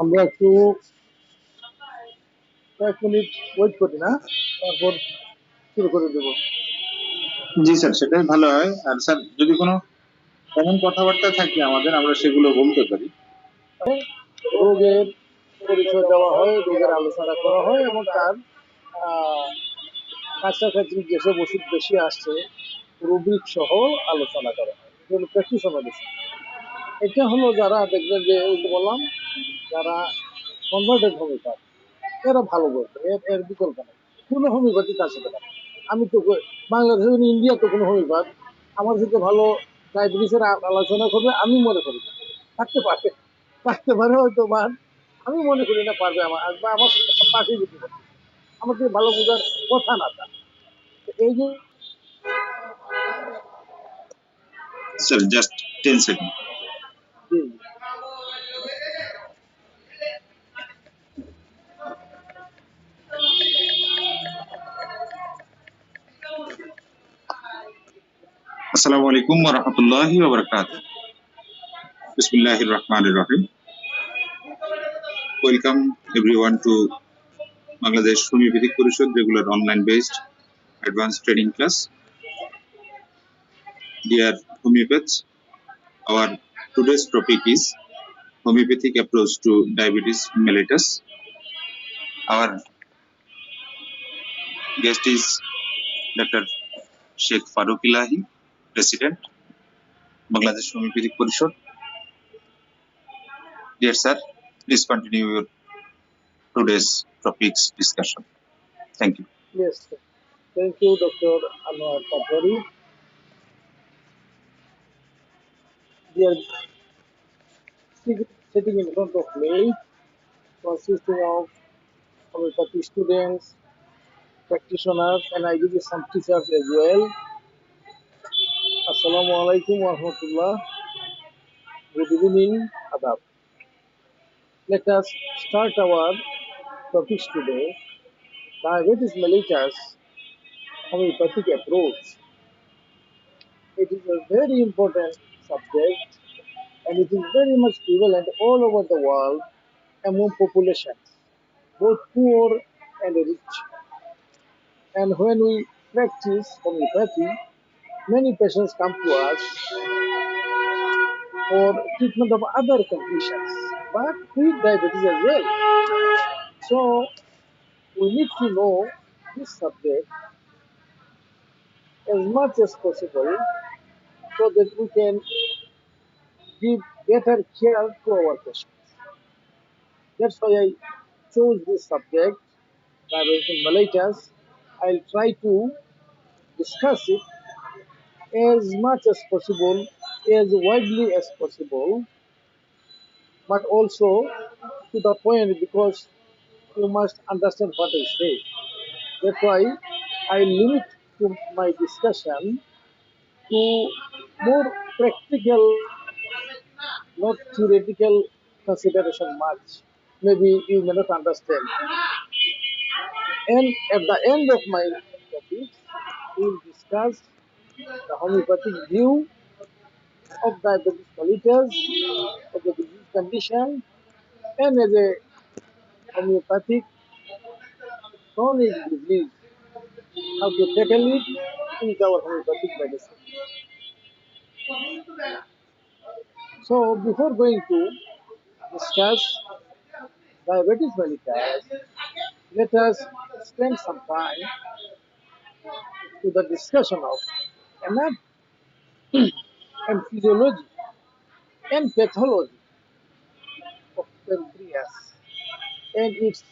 আমরা একটু কয়েক মিনিট ওয়েট করি না, তারপর শুরু করে দেব। জি স্যার, সেটাই ভালো হয়। আর স্যার, যদি কোনো এমন কথাবার্তা থাকে আমাদের, আমরা সেগুলো বলতে পারি। রোগের পরিচয় দেওয়া হয়, রোগের আলোচনা করা হয় এবং তার কাছাকাছি যেসব ওষুধ বেশি আসছে রুব্রিক সহ আলোচনা করা হয়। প্র্যাকটিশন মেডিসিন এটা হলো যারা দেখবেন যে ওই যে বললাম, যারা কনভার্টেড হোমিওপ্যাথ এরা ভালো বলবে, এর বিকল্প নেই। কোনো হোমিওপ্যাথি তার সাথে না। আমি তো বাংলাদেশে ইন্ডিয়া তো কোনো হোমিওপ্যাথ আমার সাথে ভালো ডায়াবেটিসের আলোচনা করবে আমি মনে করি না। থাকতে পারে, থাকতে পারে হয়তো, বা আমি মনে করি না পারবে আমার, বা আমার পাশে যেতে পারে আমাকে ভালো বোঝার কথা না। তা এই যে স্যার, জাস্ট 10 সেকেন্ড। আসসালামু আলাইকুম ওয়া রাহমাতুল্লাহি ওয়া বারাকাতুহু। বিসমিল্লাহির রহমানির রহিম। Welcome everyone to Bangladesh Homeopathic Parishad regular online based advanced training class. Dear homeopaths, our today's topic is homeopathic approach to diabetes mellitus. Our guest is Dr. Sheikh Faruque Elahee, President, Bangladesh Homeopathic Parishad. Dear sir, please continue your today's topics discussion. Thank you. Yes, thank you, Dr. Anwar Patwari. We are sitting in front of me, consisting of homeopathy students, practitioners, and I believe some teachers as well. Assalamu alaikum wa rahmatullah. Good evening, Adab. Let us start our topics today. Diabetes mellitus homeopathic approach. It is a very important subject and it is very much prevalent all over the world among populations, both poor and rich. And when we practice homeopathy, many patients come to us for treatment of other conditions, but with diabetes as well. So we need to know this subject as much as possible so that we can give better care to our patients. That's why I chose this subject, diabetes mellitus. I'll try to discuss it as much as possible, as widely as possible, but also to the point because you must understand what I say. That's why I limit to my discussion to more practical, not theoretical consideration much. Maybe you may not understand. And at the end of my topic, we will discuss the homeopathic view of diabetes mellitus, of the disease condition, and as a homeopathic chronic disease, how to tackle it with our homeopathic medicine. So before going to discuss diabetes mellitus, let us spend some time to the discussion of anatomy and physiology and pathology of pancreas and its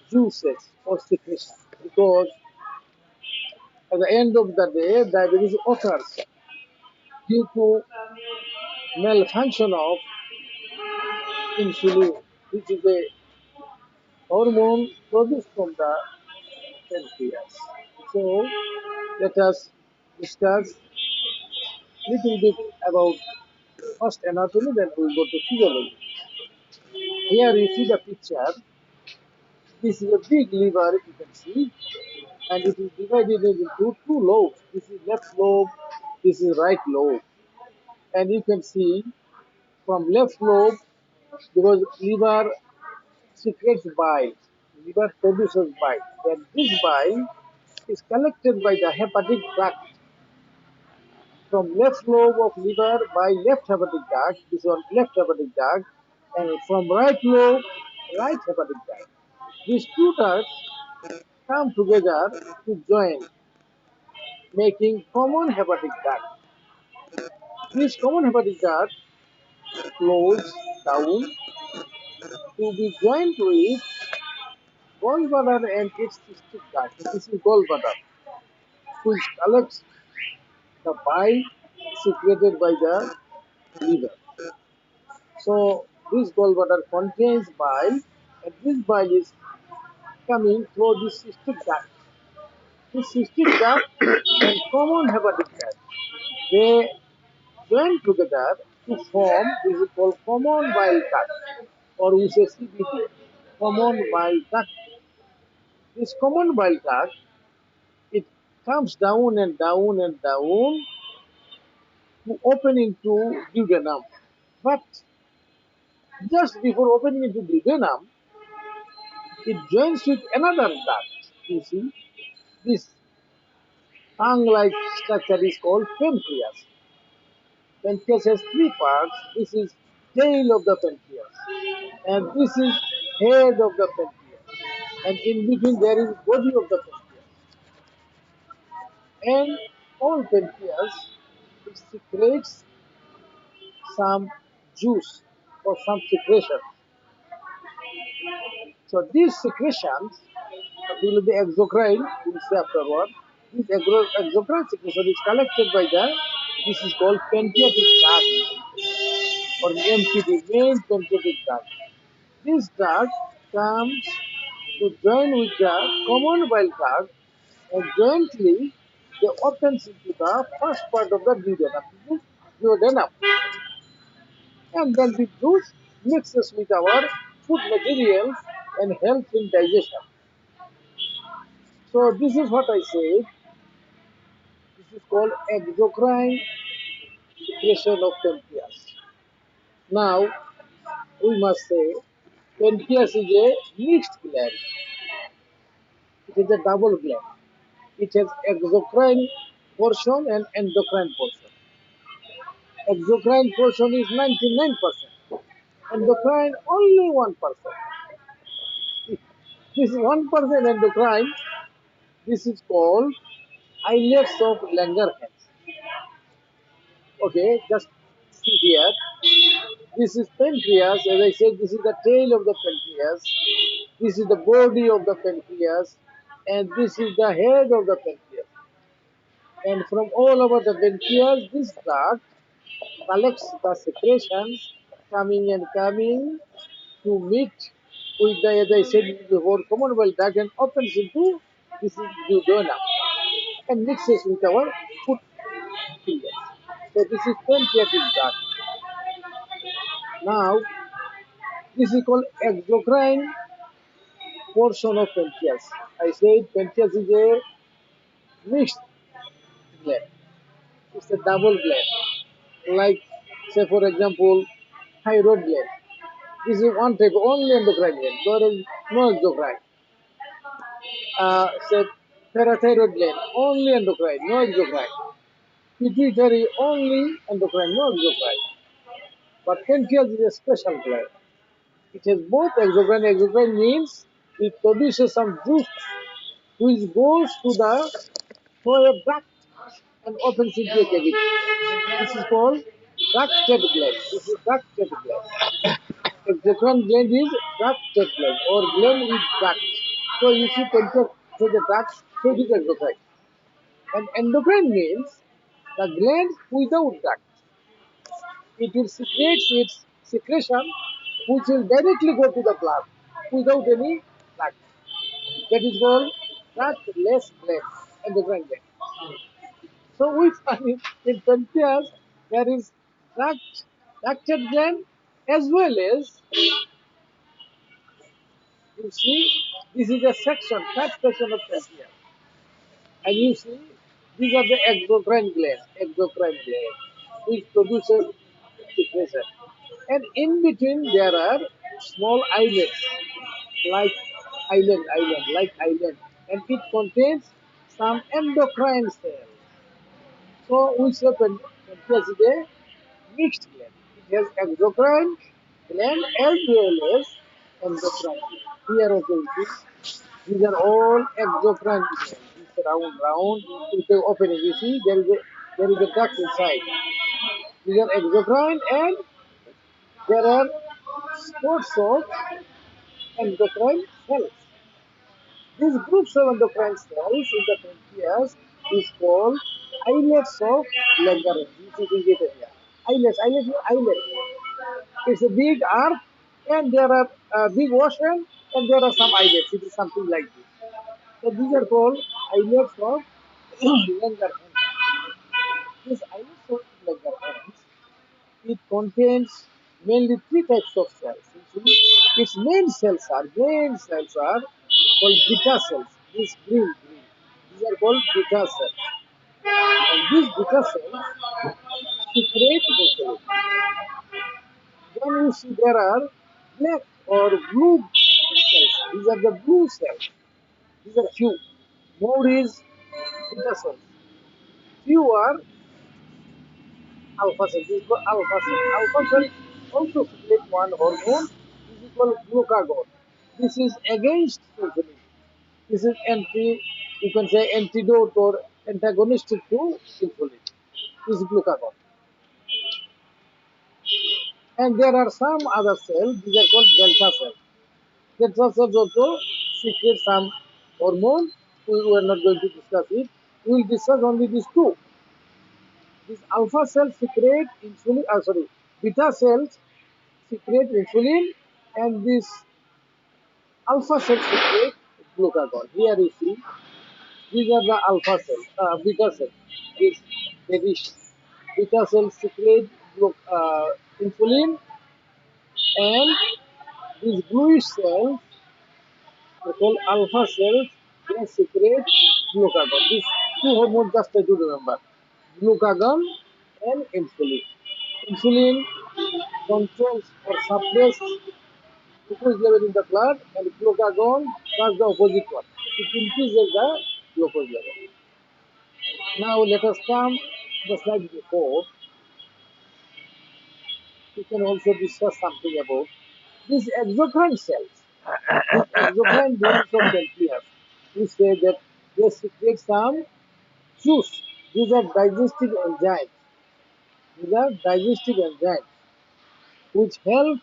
juices or secretion. Because at the end of the day, diabetes occurs due to malfunction of insulin, which is a hormone produced from the pancreas. So let us discuss little bit about first anatomy, then we will go to physiology. Here you see the picture. This is a big liver, you can see, and it is divided into two lobes. This is left lobe, this is right lobe. And you can see from left lobe because liver secretes bile, liver produces bile, and this bile is collected by the hepatic duct from left lobe of liver by left hepatic duct, this one left hepatic duct, and from right lobe, right hepatic duct. These two ducts come together to join, making common hepatic duct. This common hepatic duct flows down to be joined with gallbladder and its cystic duct. This is gallbladder, which collects the bile secreted by the liver. So this gallbladder contains bile, and this bile is coming through the cystic duct. This cystic duct and common hepatic duct, they join together to form, this is called common bile duct, or we say CBD, common bile duct. This common bile duct, it comes down and down and down to open into duodenum. But just before opening into duodenum, it joins with another duct. You see, this tongue-like structure is called pancreas. Pancreas has three parts. This is tail of the pancreas, and this is head of the pancreas, and in between there is body of the pancreas. And all pancreas, it secretes some juice or some secretion. So these secretions will be exocrine, we'll say afterward. This exocrine secretion is collected by the, this is called pancreatic duct or MPD, main pancreatic duct. This duct comes to join with the common bile duct, and jointly they opens into the first part of the duodenum, this is duodenum. And then the juice mixes with our food materials and helps in digestion. So this is what I said. This is called exocrine secretion of pancreas. Now we must say pancreas is a mixed gland. It is a double gland. It has exocrine portion and endocrine portion. Exocrine portion is 99%. Endocrine only 1%. This is 1% endocrine. This is called islets of Langerhans. Okay, just see here. This is pancreas. As I said, this is the tail of the pancreas. This is the body of the pancreas. And this is the head of the pancreas. And from all over the pancreas, this duct collects the secretions coming and coming to meet with the, as I said before, common bile duct and opens into, this is duodenum and mixes with our food materials. So this is pancreatic duct. Now, this is called exocrine portion of pancreas. I said pancreas is a mixed gland. It's a double gland. Like, say for example, thyroid gland. This is one type, only endocrine gland. There is no exocrine. Say parathyroid gland, only endocrine, no exocrine. Pituitary, only endocrine, no exocrine. But pancreas is a special gland. It has both exocrine. Exocrine means it produces some juice which goes to the through a duct and opens into a cavity. This is called ducted gland. This is ducted gland. Exocrine gland is ducted gland or gland with duct. So you see pancreas through the duct, so it is exocrine. And endocrine means the gland without duct. It will secrete its secretion which will directly go to the blood without any duct. That is called ductless gland, endocrine gland. So we find in pancreas there is ducted gland as well as, you see, this is a section, third section of pancreas. And you see, these are the exocrine gland, which produces secretion. and in between there are small islets, like island, and it contains some endocrine cells. So we say pancreas is a mixed gland. It has exocrine gland as well as endocrine gland. Here also you see, these are all exocrine glands. It's round. If you open it, you see there is a duct inside. These are exocrine, and there are spots of endocrine cells. These groups of endocrine cells in the pancreas is called islets of Langerhans. You see it here. Islets mean islet. It's a big arc, and there are a big ocean, and there are some islets. It is something like this. So these are called islets of Langerhans. These islets of Langerhans, it contains mainly three types of cells. You see, its main cells are called beta cells. These green. These are called beta cells. And these beta cells secrete insulin. Then you see there are black or blue cells. These are the blue cells. These are few. More is beta cells. Few are alpha cells. This is called alpha cells. Alpha cells also secrete one hormone. This is called glucagon. This is against insulin. This is you can say antidote or antagonistic to insulin. This is glucagon. And there are some other cells, these are called delta cells. Delta cells also secrete some hormone. We are not going to discuss it. We will discuss only these two. These alpha cells secrete insulin, beta cells secrete insulin, and these alpha cells secrete glucagon. Here you see, these are the alpha cells, beta cells. This reddish beta cells secrete insulin, and these bluish cells are called alpha cells. They secrete glucagon. These two hormones just try to remember: glucagon and insulin. Insulin controls or suppresses glucose level in the blood, and glucagon does the opposite one. It increases the glucose level. Now let us come to the slide before. We can also discuss something about these exocrine cells. These exocrine glands of pancreas. We say that they secrete some juice. These are digestive enzymes. These are digestive enzymes which help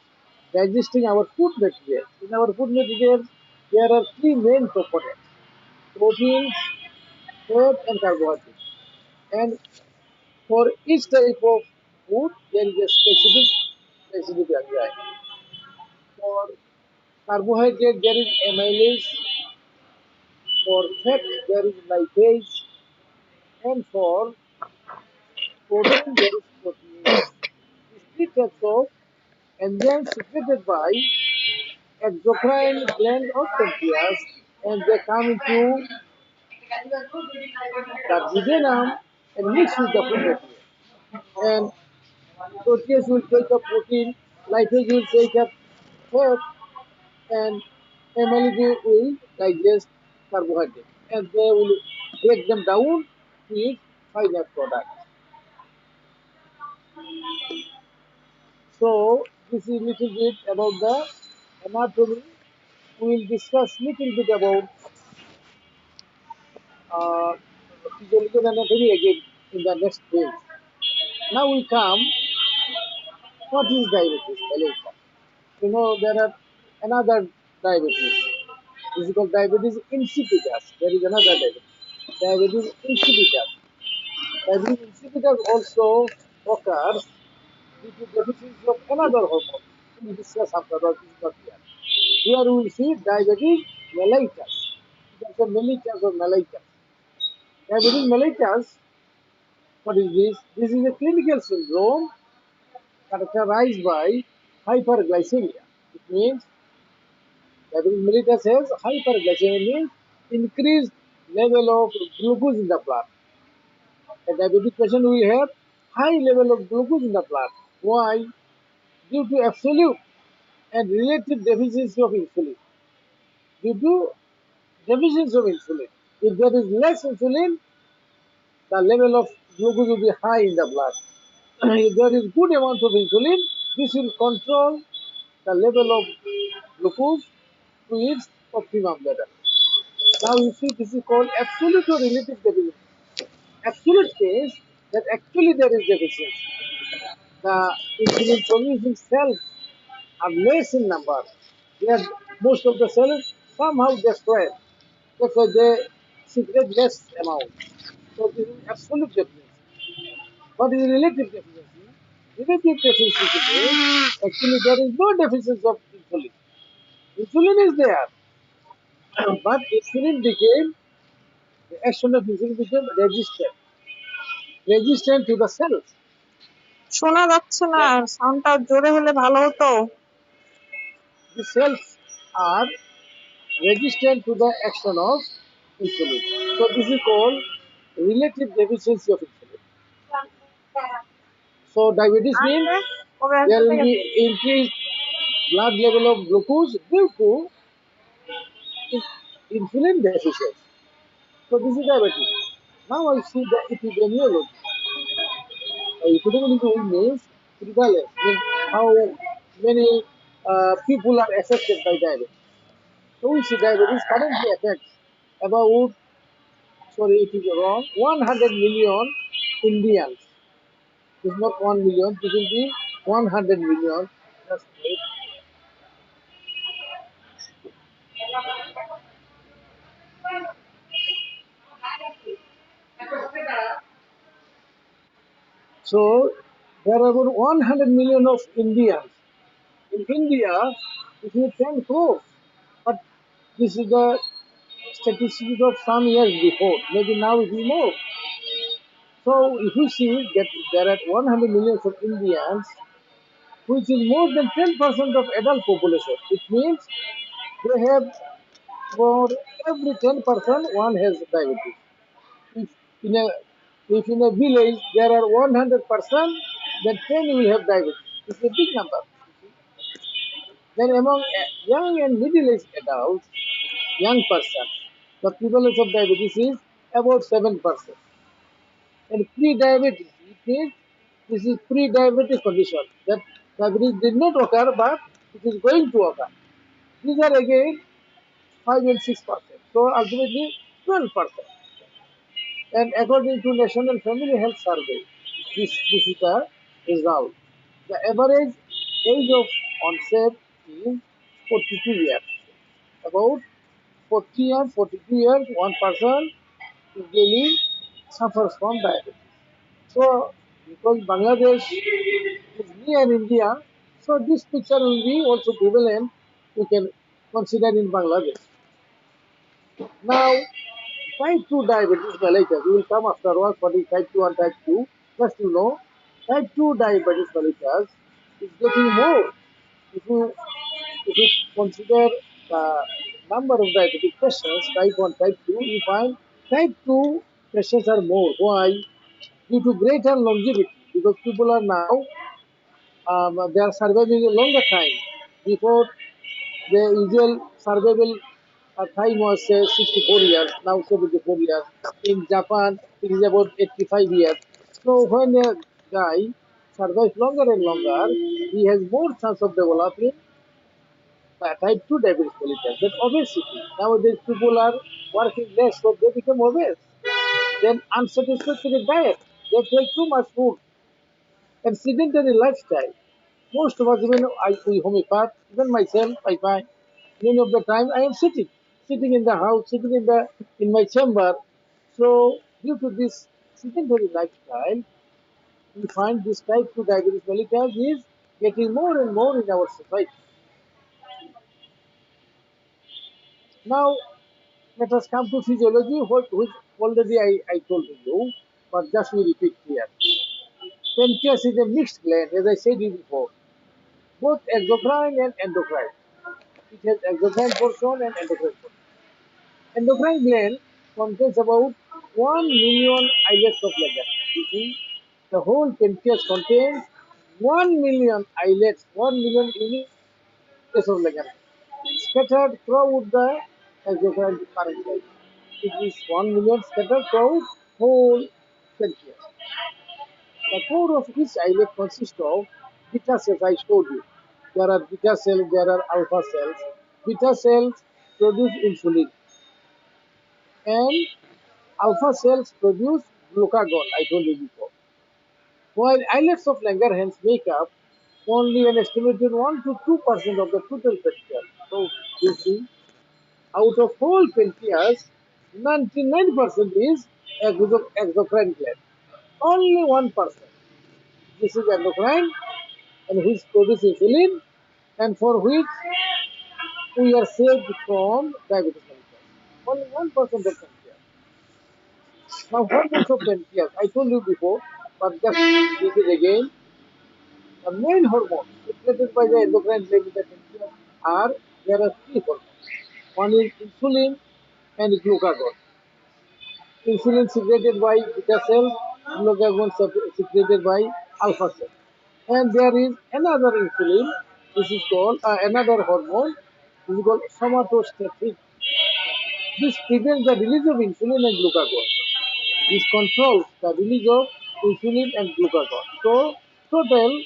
digesting our food materials. In our food materials, there are three main components: proteins, fat, and carbohydrates. And for each type of food, there is a specific enzyme. For carbohydrate, there is amylase. For fat, there is lipase. And for protein, there is protease. These three types of enzymes secreted by exocrine gland of pancreas, and they come into the duodenum and mix with the food material. And protease will take up protein, lipase will take up fat, and amylase will digest carbohydrate, and they will break them down to its final product. So this is little bit about the anatomy. We will discuss little bit about uh, physiological anatomy again in the next page. Now we come, what is diabetes? Mellitus. You know, there are another diabetes. This is called diabetes insipidus. There is another diabetes. Diabetes insipidus. Diabetes insipidus also occurs due to deficiency of another hormone. We will discuss after all, this is not here. Here we will see diabetes mellitus. That's a mellitus or mellitus. Diabetes mellitus, what is this? This is a clinical syndrome characterized by hyperglycemia. It means diabetes mellitus has hyperglycemia, means increased level of glucose in the blood. A diabetic patient will have high level of glucose in the blood. Why? due to absolute and relative deficiency of insulin. Due to deficiency of insulin. If there is less insulin, the level of glucose will be high in the blood. If there is good amount of insulin, this will control the level of glucose to its optimum level. Now you see this is called absolute or relative deficiency. Absolute says that actually there is deficiency. The insulin producing cells are less in number. They are, most of the cells somehow destroyed. That's why they secrete less amount. So this is absolute deficiency. What is relative deficiency? Relative deficiency means actually there is no deficiency of insulin. Insulin is there, but insulin became, the action of insulin became resistant to the cells. শোনা যাচ্ছে না, সাউন্ডটা জোরে হলে ভালো হতো। The cells are resistant to the action of insulin. So this is called relative deficiency of insulin. So diabetes means there will be increased blood level of glucose due to insulin deficiency. So this is diabetes. Now I see the epidemiology. Epidemiology means prevalence, means how many people are affected by diabetes. So we see diabetes currently affects about, sorry, it is wrong, 100 million Indians. It's not 1 million, it will be 100 million. Just wait. So there are about 100 million of Indians. In India, it is 10 crores. But this is the statistics of some years before. Maybe now it is more. So if you see that there are 100 million of Indians, which is more than 10% of adult population, it means they have, for every 10% one has diabetes. If in a if in a village there are 100%, then 10 will have diabetes. It's a big number. Then among young and middle-aged adults, young persons, the prevalence of diabetes is about 7%. And pre-diabetes, it means this is pre-diabetic condition, that diabetes did not occur, but it is going to occur. These are again 5 and 6%. So ultimately 12%. And according to National Family Health Survey, this is the result. The average age of onset is 42 years. About 40 years, 42 years, one person usually suffers from diabetes. So, because Bangladesh is near India, so this picture will be also prevalent. We can consider in Bangladesh. Now, type 2 diabetes mellitus, we will come afterwards for the type 2 and type 2. Just you know, type 2 diabetes mellitus is getting more. If you consider the number of diabetic patients, type 1, type 2, you find type 2 patients are more. Why? Due to greater longevity, because people are now, they are surviving a longer time. Before, the usual survival time was say 64 years, now 74 years. In Japan, it is about 85 years. So when a guy survives longer and longer, he has more chance of developing type 2 diabetes mellitus. Then obesity. Nowadays people are working less, so they become obese. Then unsatisfactory diet. They take too much food and sedentary lifestyle. Most of us, even we homeopath, even myself, I find many of the time I am sitting in the house, sitting in my chamber. So due to this sedentary lifestyle, we find this type 2 diabetes mellitus is getting more and more in our society. Now let us come to physiology, which already I told you, but just we repeat here. Pancreas is a mixed gland, as I said it before, both exocrine and endocrine. It has exocrine portion and endocrine portion. Endocrine gland contains about 1 million islets of liver. You see, the whole pancreas contains 1 million islets, 1 million units of ligament scattered throughout the exocrine parenchyma. It is 1 million scattered throughout whole pancreas. The core of each islet consists of beta cells, I showed you. There are beta cells, there are alpha cells. Beta cells produce insulin and alpha cells produce glucagon, I told you before. While islets of Langerhans make up only an estimated 1 to 2% of the total pancreas. So you see, out of whole pancreas, 99% is exocrine gland. Only 1%. This is endocrine and which produces insulin and for which we are saved from diabetes mellitus. Only 1% of pancreas. Now hormones of pancreas, I told you before, but just repeat again. The main hormones secreted by the endocrine gland in the pancreas are, there are three hormones. One is insulin and glucagon. Insulin secreted by beta cells, glucagon secreted by alpha cells. And there is another insulin, this is called another hormone, this is called somatostatin. This prevents the release of insulin and glucagon. This controls the release of insulin and glucagon. So, total,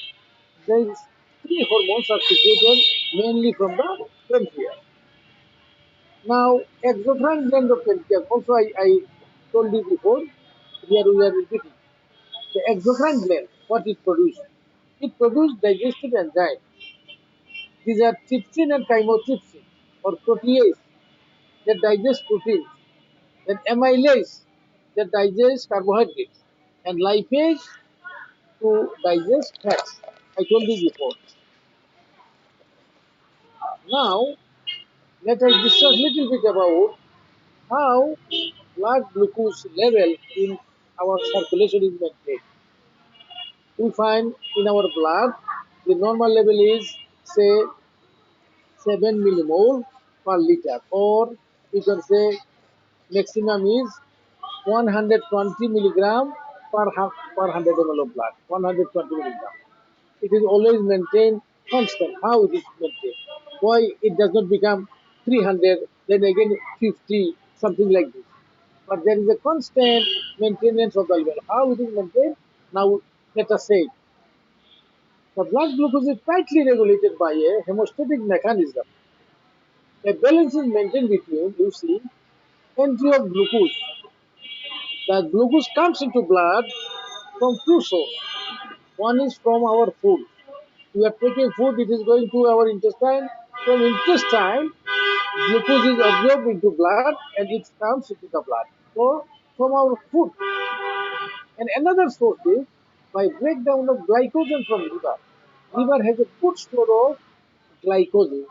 these three hormones are secreted mainly from the pancreas. Now, exocrine gland of pancreas, also I told you before, here we are repeating. The exocrine gland, what it produces? It produces digestive enzymes. These are trypsin and chymotrypsin or protease that digest proteins, then amylase that digest carbohydrates, and lipase to digest fats. I told you before. Now, let us discuss a little bit about how blood glucose level in our circulation is maintained. We find in our blood the normal level is say 7 millimole per liter, or you can say maximum is 120 milligram per 100 ml of blood. 120 milligram. It is always maintained constant. How it is maintained? Why it does not become 300, then again 50, something like this. But there is a constant maintenance of the level. How it is maintained? Now let us say the blood glucose is tightly regulated by a hemostatic mechanism. A balance is maintained between, you see, entry of glucose. The glucose comes into blood from two sources. One is from our food. We are taking food, it is going to our intestine. From intestine, glucose is absorbed into blood and it comes into the blood. So, from our food. And another source is by breakdown of glycogen from liver. Liver has a good store of glycogen.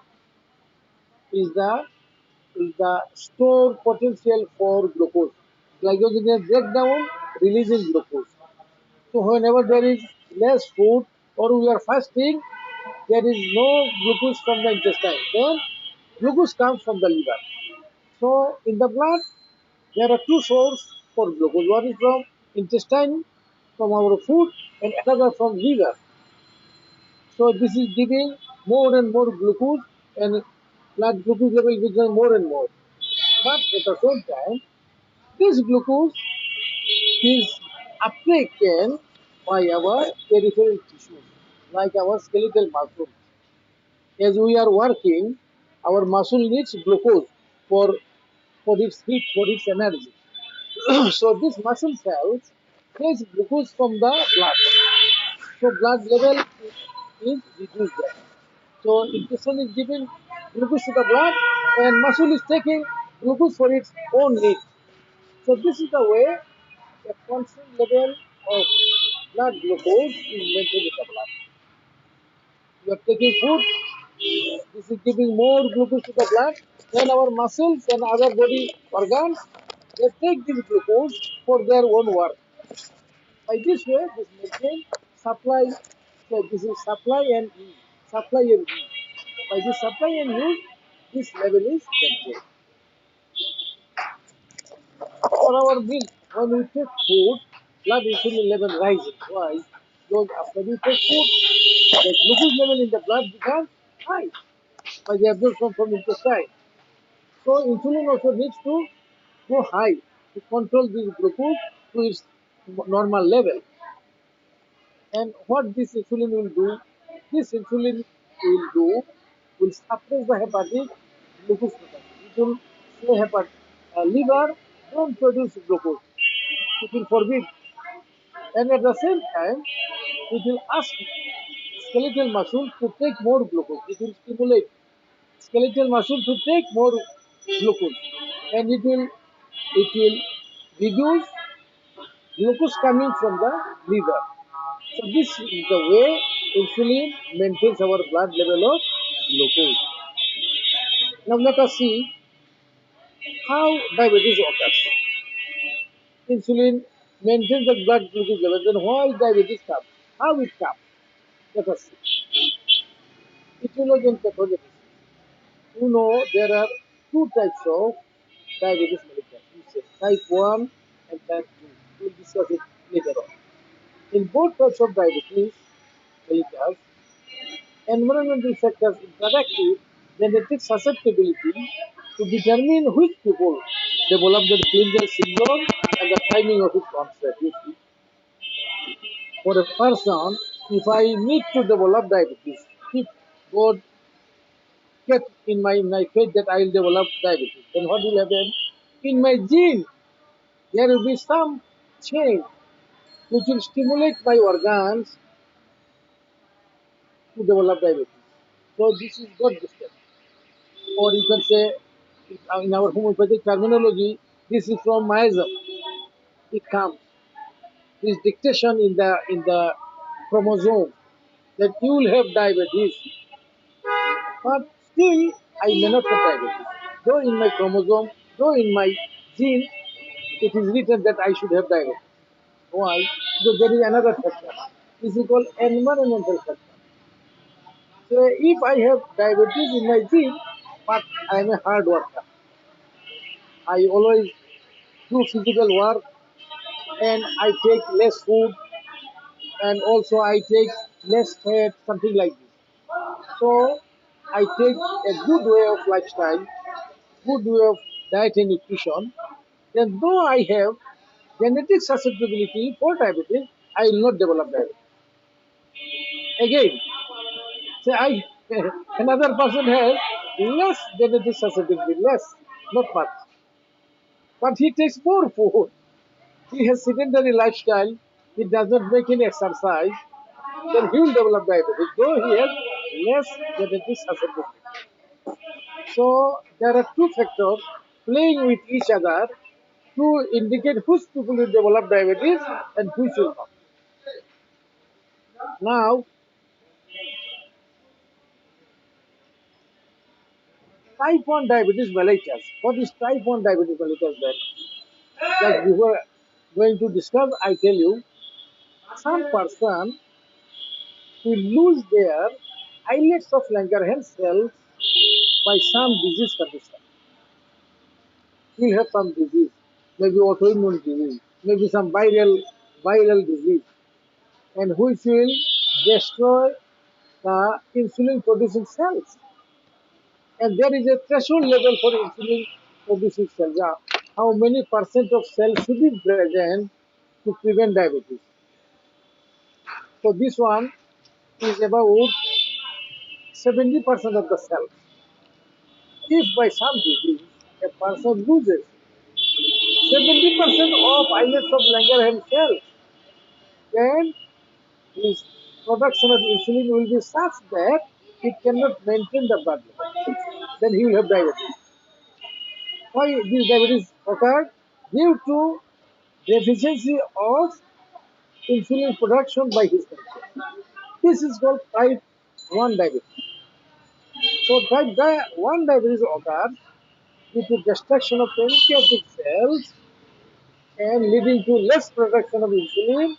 Is the store potential for glucose. Glycogen is breakdown, releasing glucose. So whenever there is less food or we are fasting, there is no glucose from the intestine. Then glucose comes from the liver. So in the blood, there are two sources for glucose. One is from intestine, from our food, and another from liver. So this is giving more and more glucose, and blood glucose level becomes more and more. But at the same time, this glucose is uptaken by our peripheral tissues, like our skeletal muscle. As we are working, our muscle needs glucose for, for its heat, for its energy. So these muscle cells takes glucose from the blood. So blood level is reduced there. So intestine is giving glucose to the blood and muscle is taking glucose for its own needs. So this is the way a constant level of blood glucose is maintained in the blood. You are taking food, this is giving more glucose to the blood, then our muscles and other body organs, they take this glucose for their own work. By this way, this maintains supply, so this is supply and use. Supply and use. By this supply and use, this level is maintained. For our milk, when we take food, blood insulin level rises. Why? because after you take food, the glucose level in the blood becomes high by the absorption from intestine. So insulin also needs to go high to control this glucose to its normal level. And what this insulin will do, this insulin will suppress the hepatic glucose production. It will say liver don't produce glucose. It will forbid. And at the same time, it will ask skeletal muscle to take more glucose. It will stimulate skeletal muscle to take more glucose. And it will reduce glucose coming from the liver. So this is the way insulin maintains our blood level of glucose. Now let us see how diabetes occurs. Insulin maintains the blood glucose level. Then why diabetes comes? How it comes? Let us see. Etiology and pathology. You know there are two types of diabetes mellitus. Type 1 and type 2. We will discuss it later on. In both types of diabetes mellitus, environmental factors interact with genetic susceptibility to determine which people develop the Klinger syndrome and the timing of its onset. You see, for a person, if I need to develop diabetes, if God kept in my fate that I will develop diabetes, then what will happen? In my gene, there will be some change which will stimulate my organs to develop diabetes. So this is God gifted. Or you can say, in our homeopathic terminology, this is from miasm. It comes. This dictation in the chromosome that you will have diabetes, but still I may not have diabetes. Though in my chromosome, though in my gene, it is written that I should have diabetes. Why? Because there is another factor. This is called environmental factor. So if I have diabetes in my gene, but I am a hard worker, I always do physical work and I take less food and also I take less fat, something like this. So I take a good way of lifestyle, good way of diet and nutrition. Then though I have genetic susceptibility for diabetes, I will not develop diabetes. Again, say I another person has less genetic susceptibility, less, not much. But he takes more food. He has sedentary lifestyle, he does not make any exercise, then he will develop diabetes, though he has less genetic susceptibility. So there are two factors playing with each other to indicate which people will develop diabetes and which will not. Now, type 1 diabetes mellitus. What is type 1 diabetes mellitus then? Like we were going to discuss, I tell you, some person will lose their islets of Langerhans cells by some disease condition. He'll have some disease, maybe autoimmune disease, maybe some viral disease, and which will destroy the insulin producing cells. And there is a threshold level for insulin producing cells. How many percent of cells should be present to prevent diabetes? So this one is about 70% of the cells. If by some disease a person loses 70% of islets of Langerhans cells, then his production of insulin will be such that it cannot maintain the blood level. Then he will have diabetes. Why this diabetes occurred? Due to deficiency of insulin production by his body. This is called type 1 diabetes. So type 1 diabetes occurs due to destruction of pancreatic cells and leading to less production of insulin,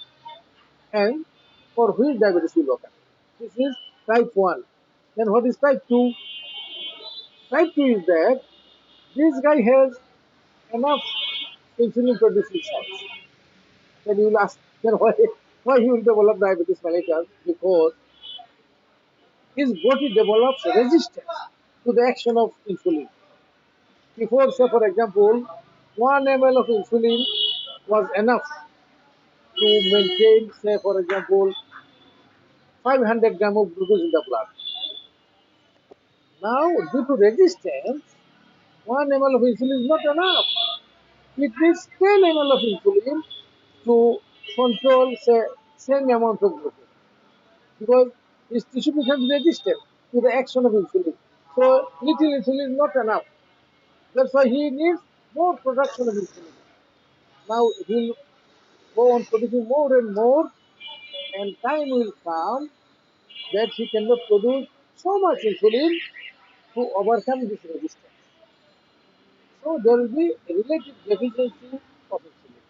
and for which diabetes will occur. This is type 1. Then what is type 2? Type 2 is that this guy has enough insulin producing cells. Then you will ask, then why Why he will develop diabetes mellitus? Because his body develops resistance to the action of insulin. Before, say for example, 1 ml of insulin was enough to maintain, say for example, 500 gram of glucose in the blood. Now, due to resistance, 1 ml of insulin is not enough. It needs 10 ml of insulin to control, say, same amount of glucose. Because his tissue becomes resistant to the action of insulin. So, little insulin is not enough. That's why he needs more production of insulin. Now, he'll go on producing more and more, and time will come that he cannot produce so much insulin to overcome this resistance. So there will be a relative deficiency of insulin.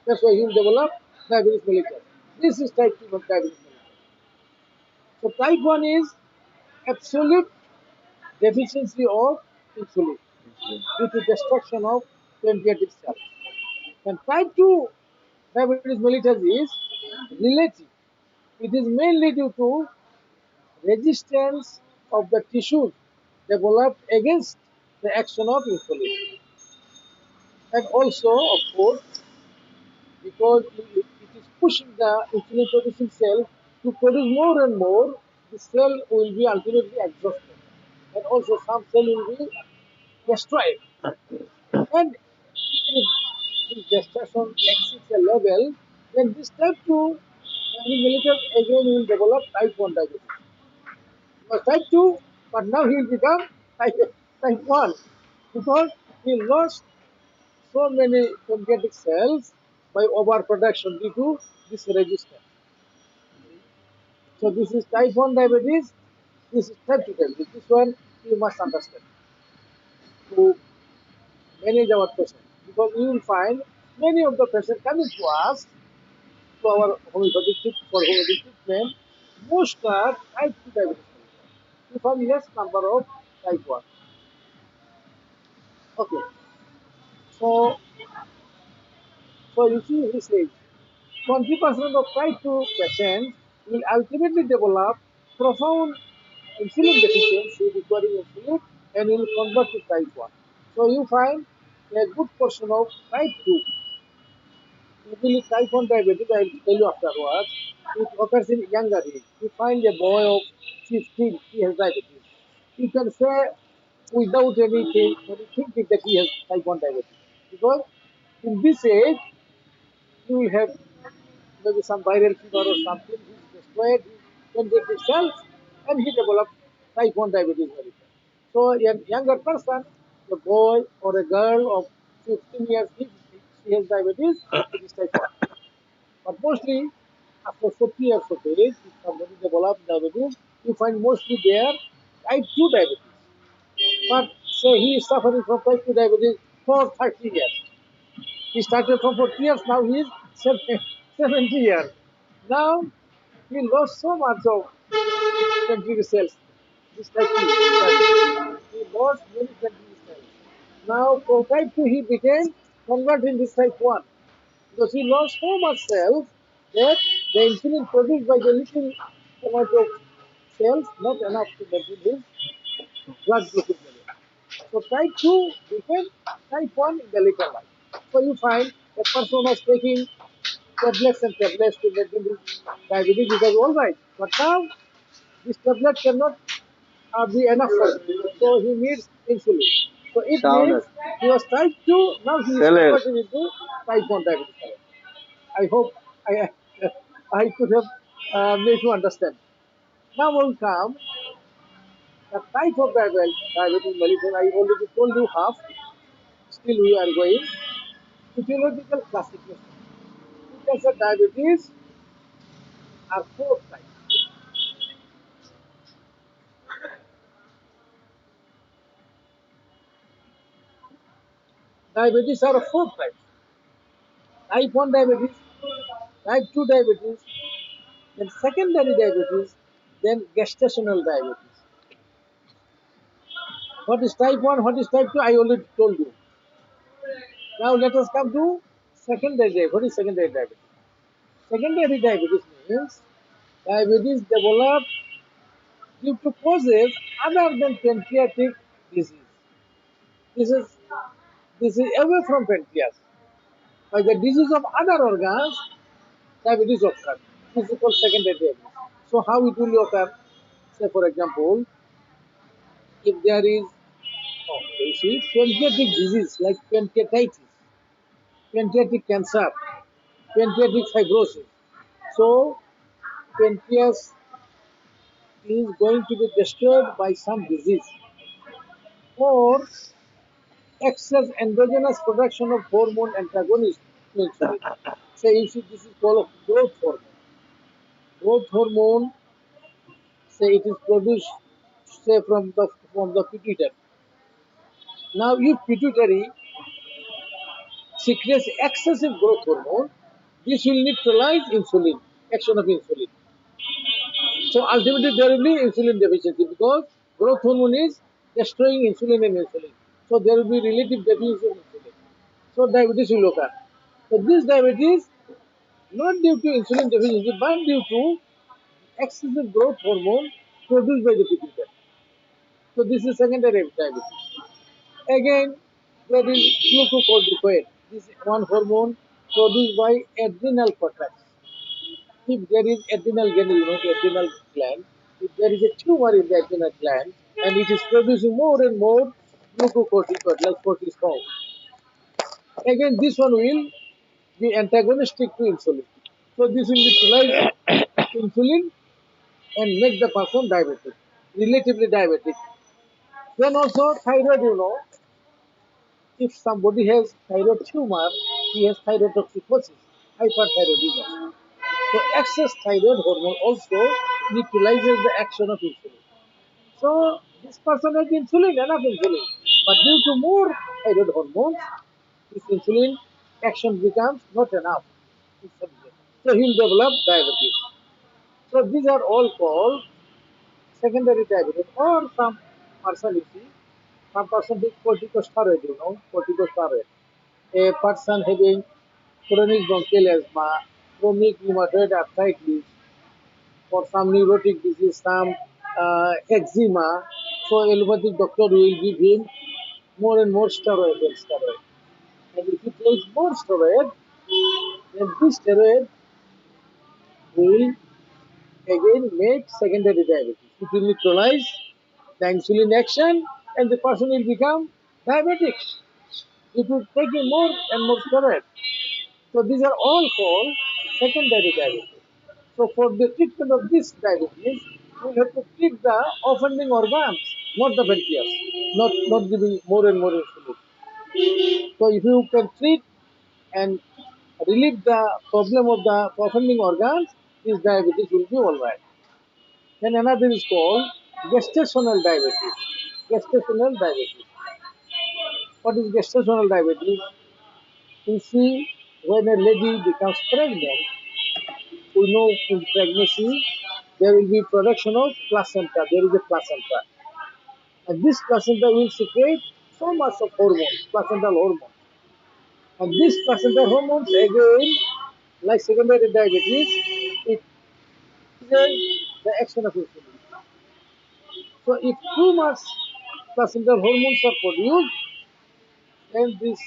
That's why he will develop diabetes mellitus. This is type 2 of diabetes mellitus. So type 1 is absolute deficiency of insulin due to destruction of pancreatic cells. And type 2 diabetes mellitus is relative. It is mainly due to resistance of the tissues developed against the action of insulin. And also, of course, because it is pushing the insulin producing cell to produce more and more, the cell will be ultimately exhausted. And also some cell will be destroyed. And if this destruction exceeds a level, then this type 2 mellitus again will develop type 1 diabetes. Was type 2, but now he will become type 1 because he lost so many pancreatic cells by overproduction due to this resistance. So this is type 1 diabetes, this is type 2 diabetes. This one you must understand to manage our patients because you will find many of the patients coming to us to our homeopathic treatment, most are type 2 diabetes. You find less number of type 1. Okay, so you see he says 20% of type 2 patients will ultimately develop profound insulin deficiency requiring insulin and will convert to type 1. So you find a good portion of type 2. Usually type 1 diabetes, I will tell you afterwards, it occurs in younger age. You find a boy of 15, he has diabetes. You can say without any thinking that he has type 1 diabetes. Because in this age, you will have maybe some viral fever or something, he destroyed his pancreatic cells and he developed type 1 diabetes very fast. So a younger person, a boy or a girl of 15 years, if she has diabetes, it is type 1. But mostly after 40 years of age, if somebody develops diabetes, you find mostly they are type 2 diabetes. But say he is suffering from type 2 diabetes for 30 years. He started from 40 years, now he is 70 years. Now he lost so much of pancreatic cells. This type 2 diabetes. He lost many pancreatic cells. Now from type 2 he became converted into type 1 because he lost so much cells that the insulin produced by the little amount of cells not enough to maintain his blood glucose level. So type 2 became type 1 in the later life. So you find a person was taking tablets and tablets to maintain his diabetes because all right. But now this tablet cannot be enough for him. So he needs insulin. So it means he was type 2, now he is converted into type 1 diabetes. I hope I could have made you understand. Now will come the type of diabetes mellitus. I already told you half. Still we are going. Physiological classification. Because of diabetes are four types. Diabetes are of four types. Type 1 diabetes, type 2 diabetes, then secondary diabetes, then gestational diabetes. What is type 1, what is type 2, I already told you. Now let us come to secondary diabetes. What is secondary diabetes? Secondary diabetes means diabetes developed due to causes other than pancreatic disease. This is this is away from pancreas. By the disease of other organs, diabetes occurs. This is called secondary diabetes. So how it will occur? Say for example, if there is you see pancreatic disease like pancreatitis, pancreatic cancer, pancreatic fibrosis. So pancreas is going to be destroyed by some disease or excess endogenous production of hormone antagonists to insulin. Say you see this is called growth hormone. Growth hormone, say it is produced say from the pituitary. Now if pituitary secretes excessive growth hormone, this will neutralize insulin, action of insulin. So ultimately there will be insulin deficiency because growth hormone is destroying insulin and insulin. So there will be relative deficiency of insulin. So diabetes will occur. So this diabetes not due to insulin deficiency but due to excessive growth hormone produced by the pituitary. So this is secondary diabetes. Again, there is glucocorticoid. This is one hormone produced by adrenal cortex. If there is adrenal gland, adrenal gland, if there is a tumor in the adrenal gland and it is producing more and more glucocorticoid like cortisol, again this one will be antagonistic to insulin. So this will neutralize insulin and make the person diabetic, relatively diabetic. Then also thyroid, if somebody has thyroid tumor, he has thyrotoxicosis, hyperthyroidism. So excess thyroid hormone also neutralizes the action of insulin. So this person has insulin, enough insulin. But due to more thyroid hormones, this insulin action becomes not enough. So he will develop diabetes. So these are all called secondary diabetes. Or some person you see, some person with corticosteroid, corticosteroid. A person having chronic bronchial asthma, chronic rheumatoid arthritis, or some neurotic disease, some eczema. So allopathic doctor will give him more and more steroid and steroid. And if he takes more steroid, then this steroid will again make secondary diabetes. It will neutralize the insulin action and the person will become diabetic. It will take in more and more steroid. So these are all called secondary diabetes. So for the treatment of this diabetes, we have to treat the offending organs, not the pancreas, not giving more and more insulin. So if you can treat and relieve the problem of the offending organs, this diabetes will be alright. Then another is called gestational diabetes. Gestational diabetes. What is gestational diabetes? You see, when a lady becomes pregnant, we know in pregnancy there will be production of placenta. There is a placenta. And this placenta will secrete so much of hormones, placental hormones. And these placental hormones again, like secondary diabetes, it is the action of insulin. So if too much placental hormones are produced, then this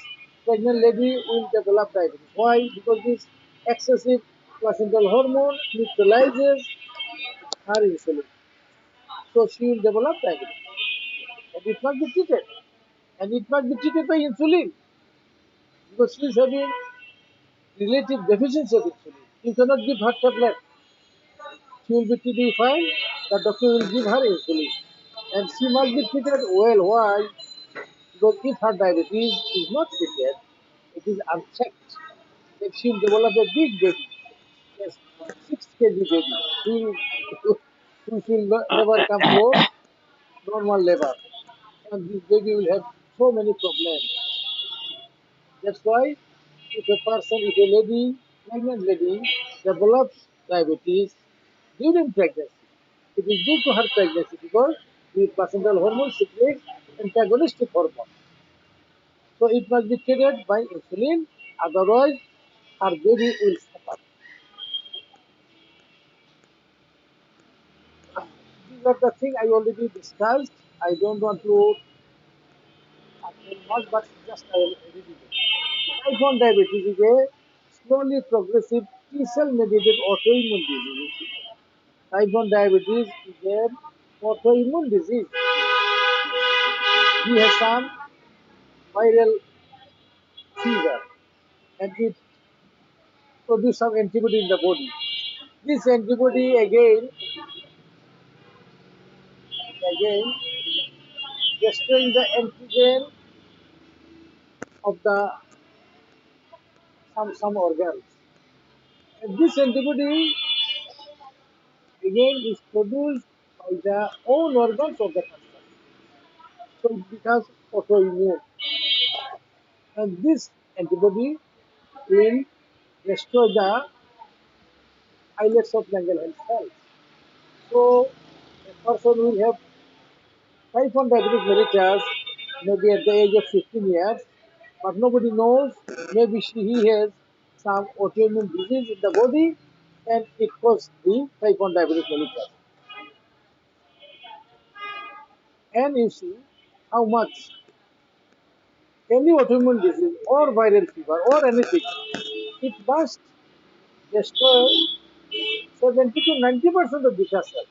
pregnant lady will develop diabetes. Why? Because this excessive placental hormone neutralizes her insulin. So she will develop diabetes. And it must be treated. And it must be treated by insulin. Because she is having relative deficiency of insulin. You cannot give her tablet. She will be treated fine. The doctor will give her insulin. And she must be treated well. Why? Because if her diabetes is not treated, it is unchecked. Then she will develop a big baby. Yes, 6 kg baby. He will never come to normal level. And this baby will have so many problems. That's why if a person, if a lady, pregnant lady, develops diabetes during pregnancy, it is due to her pregnancy because the placental hormone secretes antagonistic hormone. So it must be treated by insulin, otherwise her baby will suffer. are the thing I already discussed. I don't want to tell much, but just I will read it. Type 1 diabetes is a slowly progressive T-cell mediated autoimmune disease. Type 1 diabetes is an autoimmune disease. We have some viral fever and it produces some antibody in the body. This antibody again destroying the antigen of the some organs. And this antibody again is produced by the own organs of the person. So it becomes autoimmune. And this antibody will destroy the islets of Langerhans cells. So a person will have type 1 diabetes mellitus maybe at the age of 15 years, but nobody knows. Maybe he has some autoimmune disease in the body and it causes the type 1 diabetes mellitus. And you see how much any autoimmune disease or viral fever or anything, it must destroy 70 to 90% of beta cells.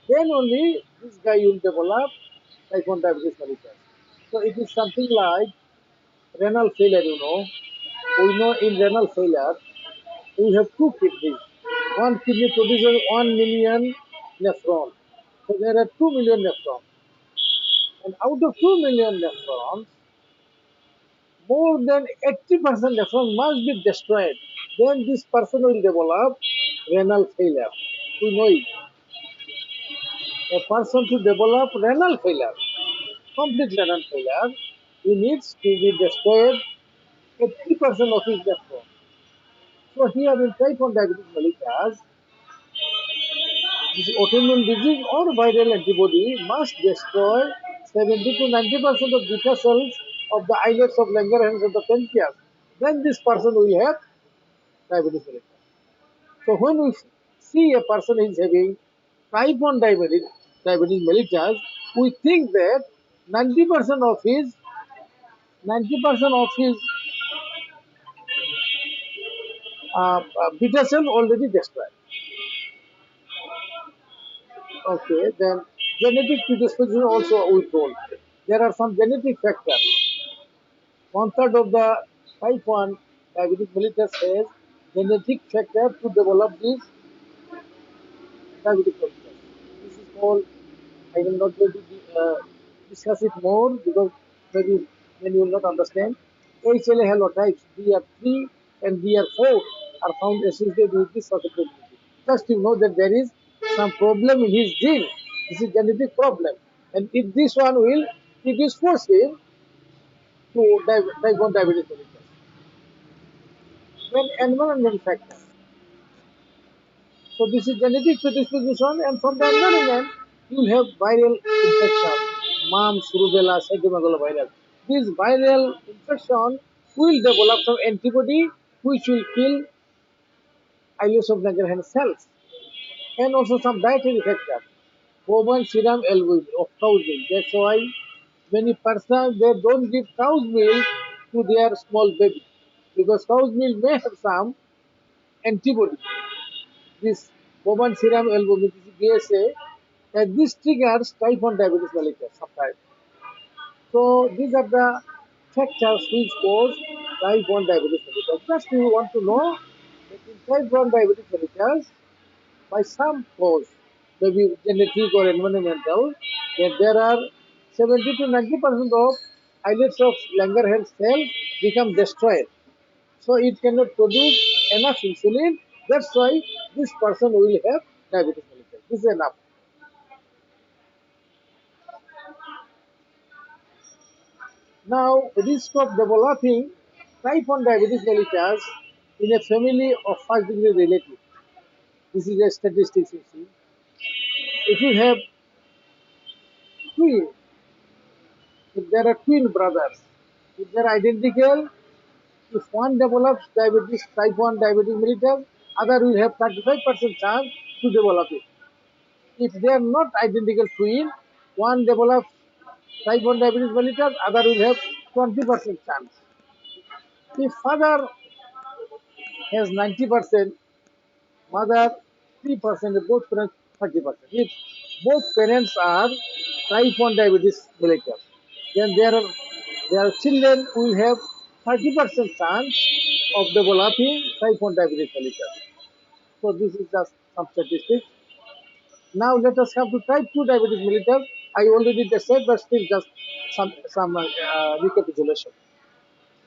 Then only this guy will develop type 1 diabetes mellitus. So it is something like renal failure. We know in renal failure, we have two kidneys. One kidney produces 1 million nephrons. So there are 2 million nephrons. And out of 2 million nephrons, more than 80% nephrons must be destroyed. Then this person will develop renal failure. We know it. A person to develop renal failure, complete renal failure, he needs to be destroyed 80% of his nephrons. So here in type 1 diabetes mellitus, this autoimmune disease or viral antibody must destroy 70 to 90% of beta cells of the islets of Langerhans of the pancreas. Then this person will have diabetes mellitus. So when we see a person is having type 1 diabetes mellitus, we think that 90% of his 90% of his beta cell already destroyed. Okay, then genetic predisposition also we told. There are some genetic factors. One third of the type 1 diabetic mellitus has genetic factor to develop this diabetic mellitus. This is called, I will not going to discuss it more because maybe then you will not understand. HLA halotypes DR3 and DR4 are found associated with this susceptibility. Just you know that there is some problem in his gene. This is genetic problem. And if this one will predispose him to type 1 diabetes mellitus. Then environment factors. So this is genetic predisposition, and from the environment you will have viral infection, mumps, rubella, cytomegalovirus. This viral infection will develop some antibody which will kill islets of Langerhans cells, and also some dietary factors. Bovine serum albumin of cow's milk. That's why many persons they don't give cow's milk to their small baby because cow's milk may have some antibody. This bovine serum albumin, this is BSA, and this triggers type 1 diabetes mellitus sometimes. So these are the factors which cause type 1 diabetes mellitus. Just you want to know that in type 1 diabetes mellitus, by some cause, maybe genetic or environmental, that there are 70 to 90% of islets of Langerhans cells become destroyed. So it cannot produce enough insulin. That's why this person will have diabetes mellitus. This is enough. Now, risk of developing type 1 diabetes mellitus in a family of first degree relative. This is a statistics you see. If you have twin, if there are twin brothers, if they are identical, if one develops diabetes, type 1 diabetes mellitus, other will have 35% chance to develop it. If they are not identical twin, one develops type 1 diabetes mellitus, other will have 20% chance. If father has 90%, mother 3%, both parents 30%. If both parents are type 1 diabetes mellitus, then their children will have 30% chance of developing type 1 diabetes mellitus. So this is just some statistics. Now let us come to type 2 diabetes mellitus. I already said, but still just some recapitulation.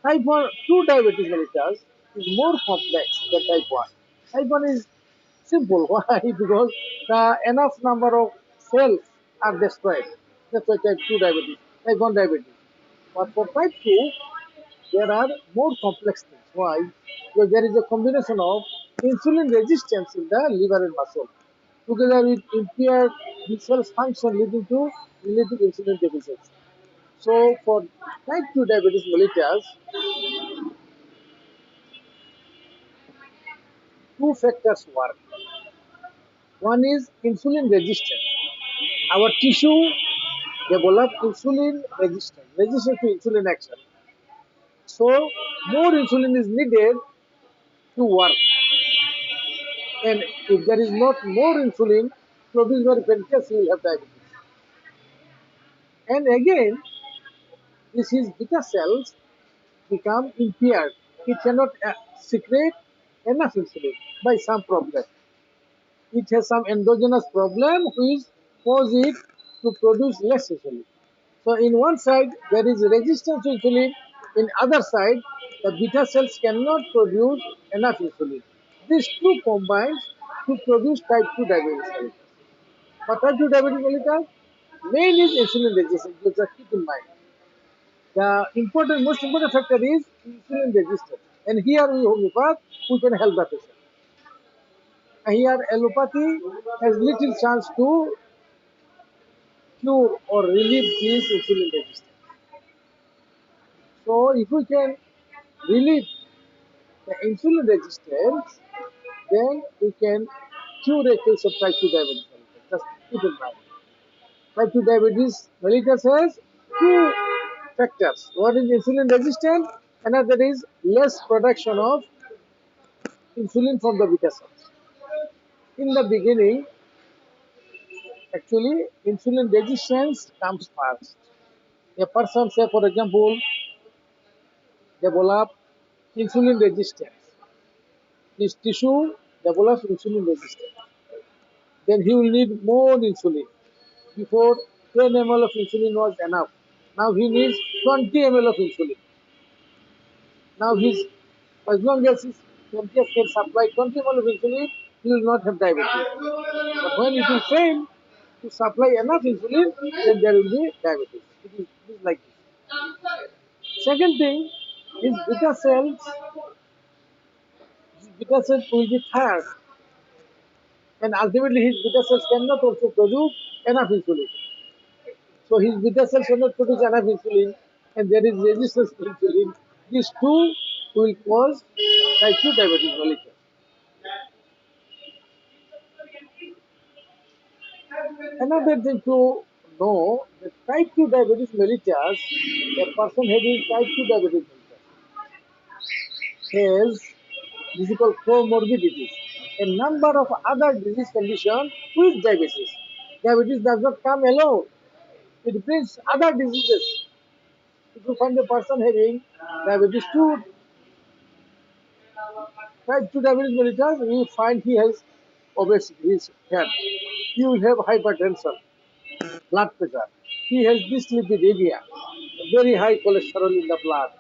Type 1, 2 diabetes mellitus is more complex than type 1. Type 1 is simple. Why? Because the enough number of cells are destroyed. That's why type 2 diabetes, type 1 diabetes. But for type 2, there are more complex things. Why? Because there is a combination of insulin resistance in the liver and muscle, together with impaired B cells function leading to relative insulin deficiency. So for type 2 diabetes mellitus, two factors work. One is insulin resistance. Our tissue develop insulin resistance to insulin action. So more insulin is needed to work. And if there is not more insulin produced by pancreas, you will have diabetes. And again, this is beta cells become impaired. It cannot secrete enough insulin by some problem. It has some endogenous problem which cause it to produce less insulin. So in one side there is resistance to insulin, in other side the beta cells cannot produce enough insulin. These two combines to produce type 2 diabetes mellitus. But type 2 diabetes mellitus, main is insulin resistance. You just keep in mind. The most important factor is insulin resistance. And here we homeopath, we can help the patient. And here allopathy has little chance to cure or relieve this insulin resistance. So if we can relieve the insulin resistance, then we can cure a case of type 2 diabetes mellitus. Just keep in mind. Type 2 diabetes mellitus has two factors. One is insulin resistance, another is less production of insulin from the beta cells. In the beginning, actually, insulin resistance comes first. A person, say for example, develop insulin resistance. His tissue develops insulin resistance. Then he will need more insulin. Before 10 ml of insulin was enough. Now he needs 20 ml of insulin. Now as long as his pancreas can supply 20 ml of insulin, he will not have diabetes. But when it will fail to supply enough insulin, then there will be diabetes. It is like this. Second thing is beta cells will be tired, and ultimately his beta cells cannot also produce enough insulin. So his beta cells cannot produce enough insulin, and there is resistance to insulin. These two will cause type 2 diabetes mellitus. Another thing to know that type 2 diabetes mellitus, a person having type 2 diabetes mellitus has this is called comorbidities, a number of other disease conditions with diabetes. Diabetes does not come alone, it brings other diseases. If you find a person having diabetes 2, type 2 diabetes mellitus, you will find he has obesity, he is fat. He will have hypertension, blood pressure. He has dyslipidemia, very high cholesterol in the blood,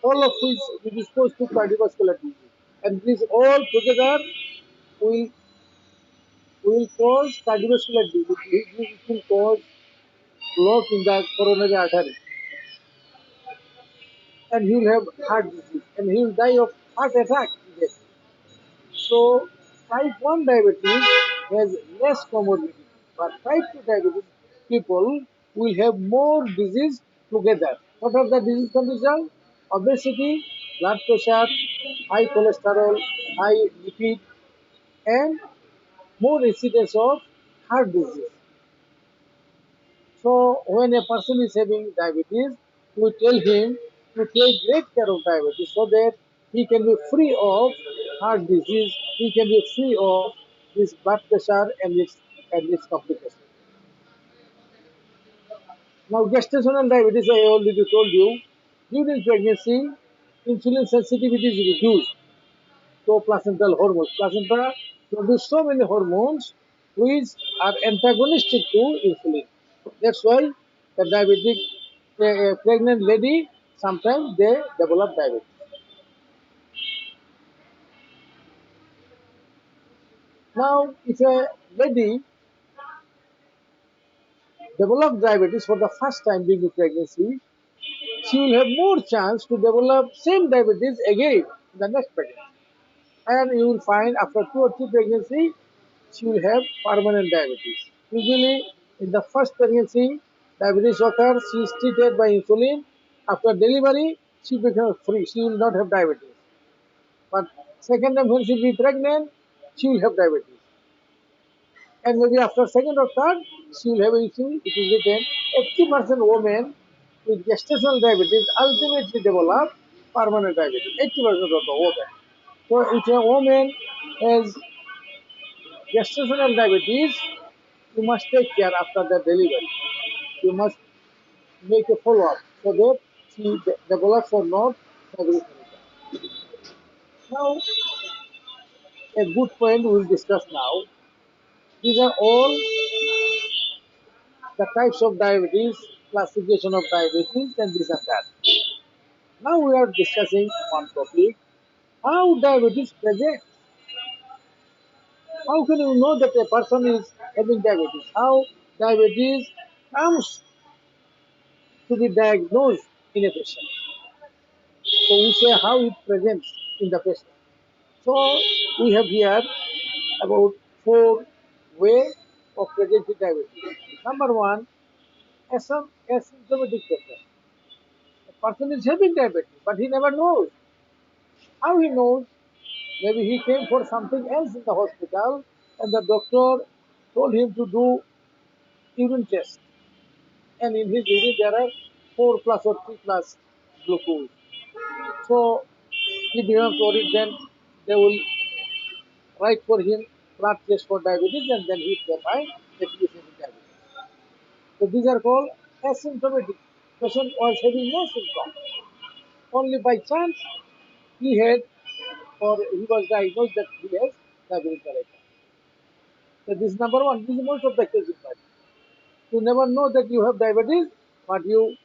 all of which predispose to cardiovascular disease. And these all together will cause cardiovascular disease. It will cause block in the coronary artery. And he will have heart disease. And he will die of heart attack. So type 1 diabetes has less comorbidity. But type 2 diabetes people will have more disease together. What are the disease conditions? Obesity, blood pressure, high cholesterol, high lipid, and more incidence of heart disease. So when a person is having diabetes, we tell him to take great care of diabetes so that he can be free of heart disease, he can be free of this blood pressure and its complications. Now gestational diabetes, I already told you, during pregnancy, insulin sensitivity is reduced to placental hormones. Placenta produce so many hormones which are antagonistic to insulin. That's why the diabetic, the pregnant lady, sometimes they develop diabetes. Now, if a lady develops diabetes for the first time during pregnancy, she will have more chance to develop same diabetes again in the next pregnancy. And you will find after 2 or 3 pregnancy, she will have permanent diabetes. Usually, in the first pregnancy, diabetes occurs, she is treated by insulin. After delivery, she becomes free. She will not have diabetes. But second time when she will be pregnant, she will have diabetes. And maybe after second or third, she will have insulin. It is written 80% women with gestational diabetes ultimately develop permanent diabetes. 80% of the women. So if a woman has gestational diabetes, you must take care after the delivery. You must make a follow-up so that she develops or not diabetes. Now, a good point we will discuss now. These are all the types of diabetes, classification of diabetes, and this and that. Now we are discussing one topic: how diabetes presents. How can you know that a person is having diabetes? How diabetes comes to be diagnosed in a patient? So we say how it presents in the patient. So we have here about 4 ways of presenting diabetes. Number one, asymptomatic patient. A person is having diabetes, but he never knows. How he knows? Maybe he came for something else in the hospital, and the doctor told him to do urine test. And in his urine there are 4 plus or 3 plus glucose. So he becomes worried, then they will write for him blood test for diabetes, and then he will find that he is having diabetes. So these are called asymptomatic. Patient was having no symptom. Only by chance he had or he was diagnosed that he has diabetes mellitus. So this is number one. This is most of the cases. You never know that you have diabetes, but you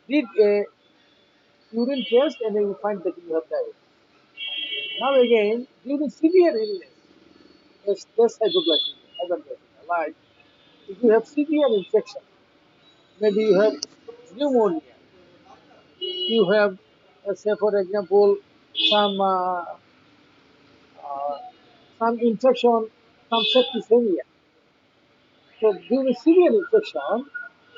did a urine test and you will find that you have diabetes. Now again, during severe illness, stress hypoglycemia, like if you have severe infection, maybe you have pneumonia, you have, say for example, some uh, uh, some infection, some septicemia. So during severe infection,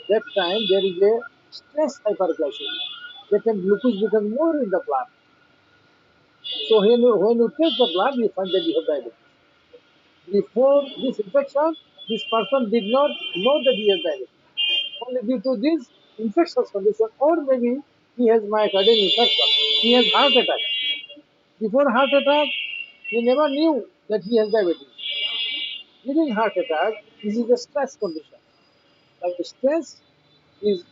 that time there is a stress hyperglycemia. That time glucose becomes more in the blood. So when you test the blood, you find that you have diabetes. Before this infection, this person did not know that he has diabetes. Only due to this infectious condition, or maybe he has myocardial infarction, he has heart attack. Before heart attack, he never knew that he has diabetes. During heart attack, this is a stress condition. Like stress is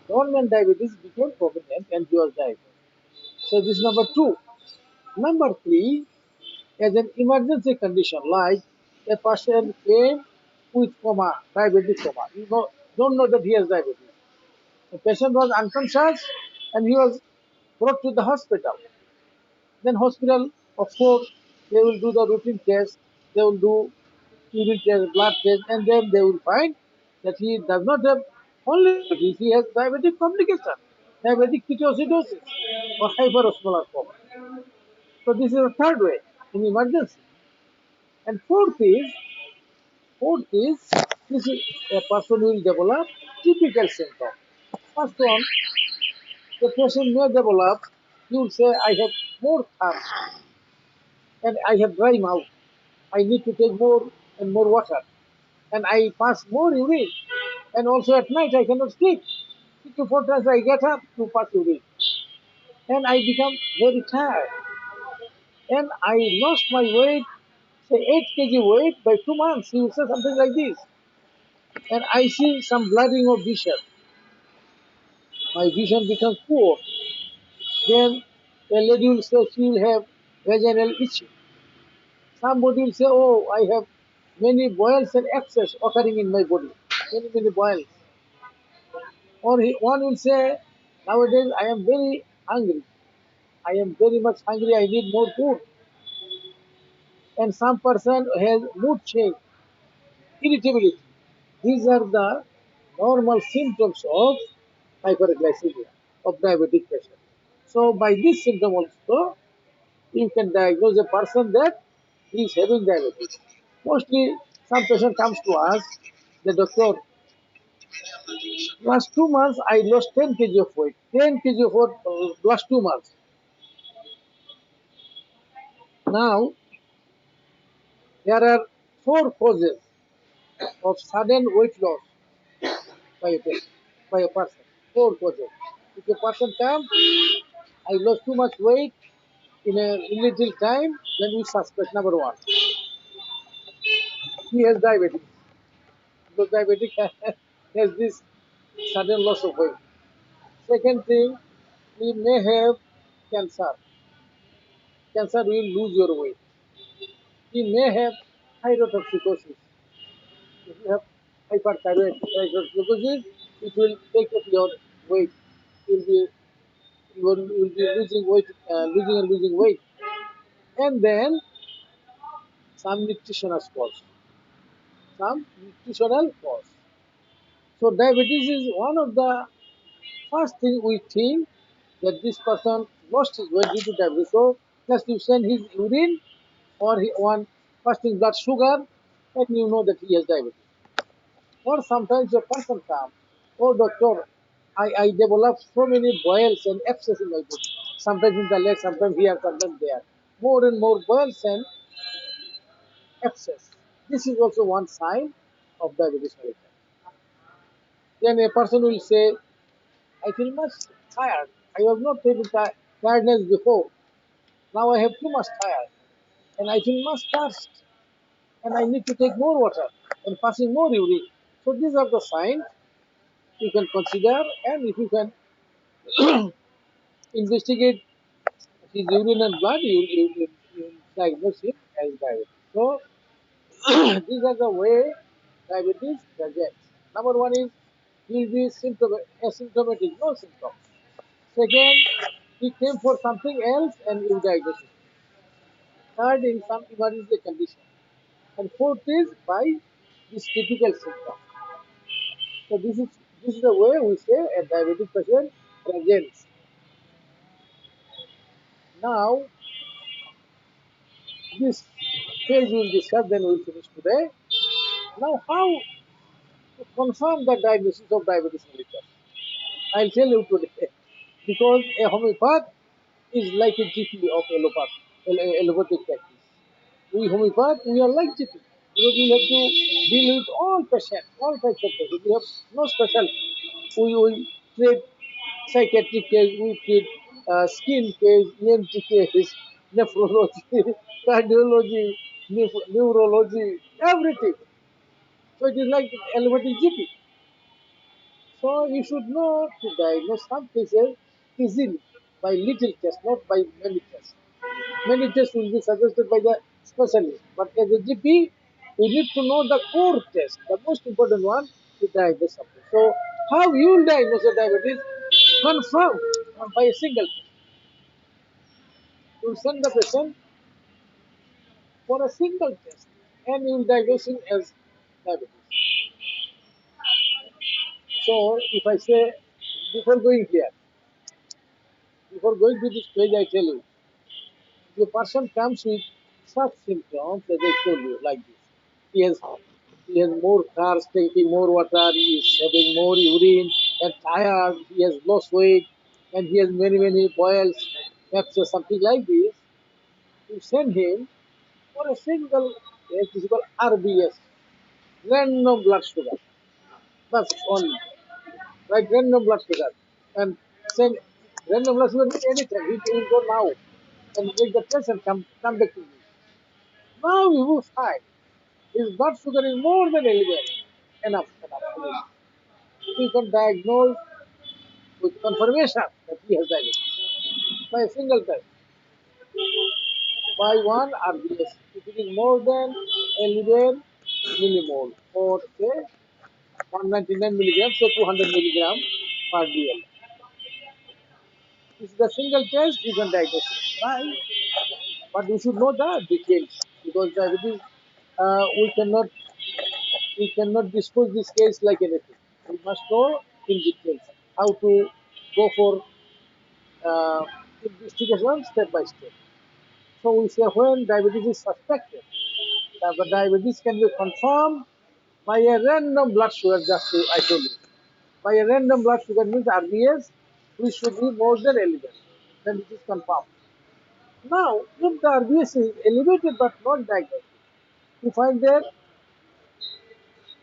dormant diabetes became prominent and he was diagnosed. So this is number two. Number three, as an emergency condition, like a person came with coma, diabetic coma. You don't know that he has diabetes. The patient was unconscious and he was brought to the hospital. Then hospital, of course, they will do the routine test, they will do urine test, blood test, and then they will find that he does not have only diabetes, he has diabetic complication, diabetic ketoacidosis or hyperosmolar coma. So this is the third way in emergency. And fourth is this is a person will develop typical symptom. First one, the patient may develop, you will say, I have more thirst and I have dry mouth. I need to take more and more water. and I pass more urine. And also at night I cannot sleep. 3 to 4 times I get up to pass urine. And I become very tired. And I lost my weight, say 8 kg weight by 2 months. He will say something like this. And I see some blooding of vision. My vision becomes poor. Then a lady will say she will have vaginal itching. Somebody will say, oh, I have many boils and abscess occurring in my body. Many boils. Or one will say, nowadays I am very hungry. I am very much hungry. I need more food. And some person has mood change, irritability. These are the normal symptoms of hyperglycemia, of diabetic patient. So by this symptom also, you can diagnose a person that he is having diabetes. Mostly, some patient comes to us, the doctor, last 2 months I lost 10 kg of weight. 10 kg of weight last 2 months. Now, there are 4 causes of sudden weight loss by a patient, by a person. 4 causes. If a person comes, I lost too much weight in little time, then we suspect number one, he has diabetes. Because diabetic has this sudden loss of weight. Second thing, he may have cancer. Cancer will lose your weight. He may have thyrotoxicosis. If you have hyperthyroidism, it will take up your weight. You will be losing weight, losing weight, and then some nutritional cause, some nutritional cause. So diabetes is one of the first thing we think that this person lost his weight due to diabetes. So just you send his urine or one fasting blood sugar, and you know that he has diabetes. Or sometimes a person comes, oh doctor, I developed so many boils and abscess in my body. Sometimes in the leg, sometimes here, sometimes there. More and more boils and abscess. This is also one sign of diabetes mellitus. Then a person will say, I feel much tired. I was not feeling tiredness before. Now I have too much tired. And I feel much thirst. And I need to take more water and passing more urine. So these are the signs you can consider, and if you can investigate his urine and blood, you diagnose him as diabetes. So these are the way diabetes presents. Number one is he will be asymptomatic, no symptoms. Second, he came for something else and you diagnose it. Third, in some emergency condition. And fourth is by this typical symptom. So this is the way we say a diabetic patient presents. Now this page we will discuss, then we will finish today. Now how to confirm the diagnosis of diabetes mellitus? I'll tell you today. Because a homeopath is like a GP of allopathic practice. We homeopath, we are like GP. Because we have to deal with all patients, all types of patients. We have no special. We treat psychiatric case, we treat skin case, ENT case, nephrology, cardiology, neurology, everything. So it is like allopathic GP. So you should know to diagnose some cases easily by little tests, not by many tests. Many tests will be suggested by the specialist. But as a GP, we need to know the core test, the most important one to diagnose something. So how you will diagnose a diabetes? Confirm by a single test. You will send the patient for a single test and you will diagnose him as diabetes. So if I say, before going here, before going to this page, I tell you, the person comes with such symptoms as I told you, like this. He has more thirst, taking more water, he is having more urine and tired, he has lost weight, and he has many boils, perhaps something like this. You send him for a single, it is called RBS, random blood sugar. That's only. Right, random blood sugar. And send random blood sugar anytime. He will go now and make the test and come back to me. Now you will find his blood sugar is more than 11. Enough. You can diagnose with confirmation that he has diabetes by a single test. By one RBS. If it is more than 11 millimole or say 199 milligrams, so 200 milligram per dl. This is a single test, you can diagnose it. Right? But we should know the details because diabetes, we cannot dispose this case like anything. We must know in details how to go for uh, investigation step by step. So we say when diabetes is suspected, but diabetes can be confirmed by a random blood sugar, just I told you. By a random blood sugar means RBS, which should be more than 11. Then it is confirmed. Now, if the RBS is elevated but not diagnosed, you find that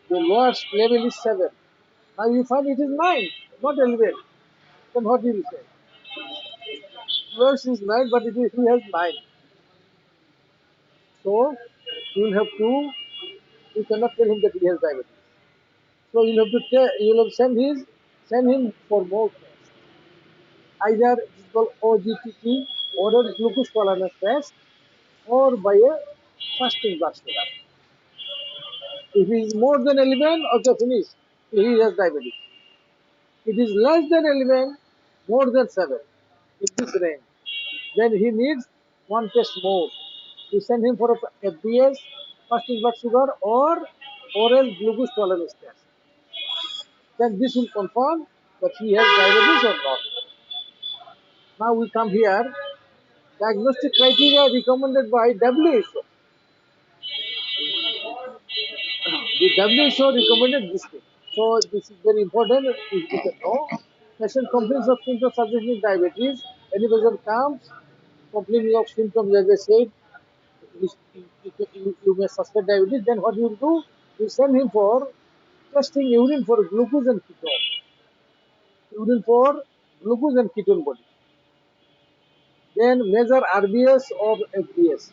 the lowest level is 7. Now you find it is 9, not 11. Then what do you say? Lowest is 9, but he has 9. So you will have to, you cannot tell him that he has diabetes. So you'll have to you'll have send him for more tests. Either it is called OGTT, oral glucose tolerance test, or by a fasting blood sugar. If it is more than 11, okay, finish. He has diabetes. It is less than 11, more than 7, in this range. Then he needs one test more. You send him for a FBS, fasting blood sugar, or oral glucose tolerance test. Then this will confirm that he has diabetes or not. Now we come here, diagnostic criteria recommended by WHO. The WHO recommended this thing. So this is very important if you can know. Patient complains of symptoms suggesting diabetes. Any patient comes complaining of symptoms, as I said, you may suspect diabetes. Then what you will do? You send him for testing urine for glucose and ketone. Urine for glucose and ketone body. Then measure RBS or FBS.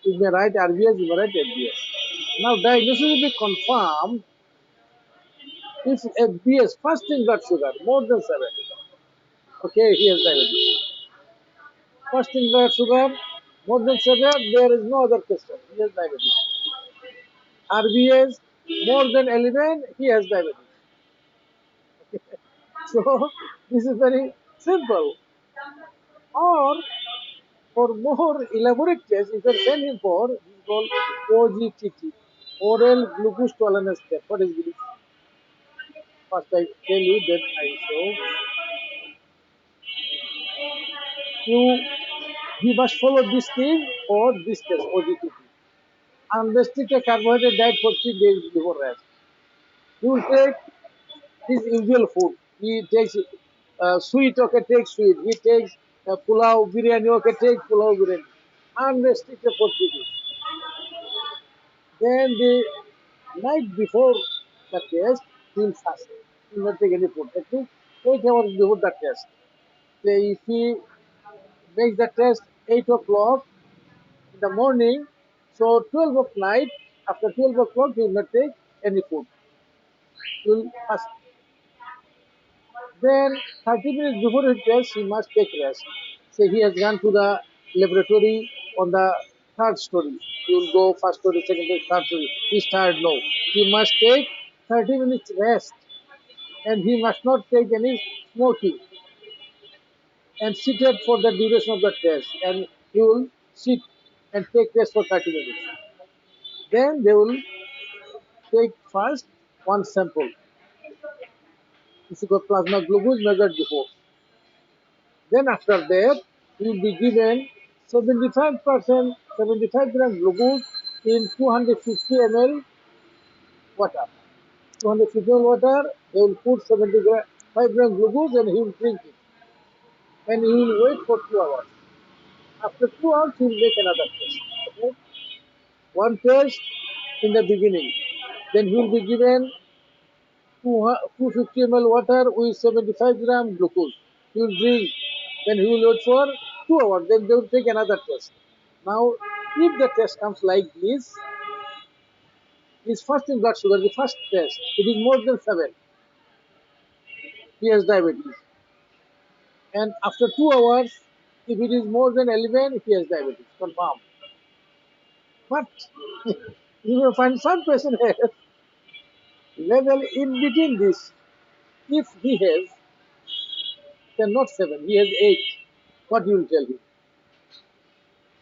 You may write RBS, you may write FBS. Now diagnosis will be confirmed if FBS, fasting blood sugar, more than 7. Okay, he has diabetes. Fasting blood sugar, more than 7, there is no other question. He has diabetes. RBS, more than 11, he has diabetes. So, this is very simple. Or, for more elaborate tests, you can send him for, this is called OGTT, oral glucose tolerance test. What is this? First I tell you, then I show. You must follow this thing or this test, OGTT. Unrestricted carbohydrate diet for 3 days before rest. He will take his usual food. He takes sweet, okay, take sweet. He takes pulao, biryani, okay, take pulao, biryani. Unrestricted for 3 days. Then the night before the test, he will fast. He will not take any food. At least 8 hours before the test. Say if he makes the test 8 o'clock in the morning, so 12 of night, after 12 o'clock, he will not take any food. He will fast. Then 30 minutes before his test, he must take rest. Say he has gone to the laboratory on the third story. He will go first story, second story, third story. He's tired now. He must take 30 minutes rest and he must not take any smoking and sit up for the duration of the test and he will sit and take rest for 30 minutes. Then they will take first one sample. This is called plasma glucose measured before. Then after that, you will be given 75%, 75 gram glucose in 250 ml water. 250 ml water, they will put 75 gram glucose and he will drink it. And he will wait for 2 hours. After 2 hours, he will make another test. Okay? One test in the beginning. Then he will be given 250 ml water with 75 gram glucose. He will drink. Then he will wait for 2 hours. Then they will take another test. Now, if the test comes like this, his fasting blood sugar, the first test, it is more than 7. He has diabetes. And after 2 hours, if it is more than 11, he has diabetes, confirmed. But you will find some patient has level in between this. If he has, then not 7, he has 8, what you will tell him?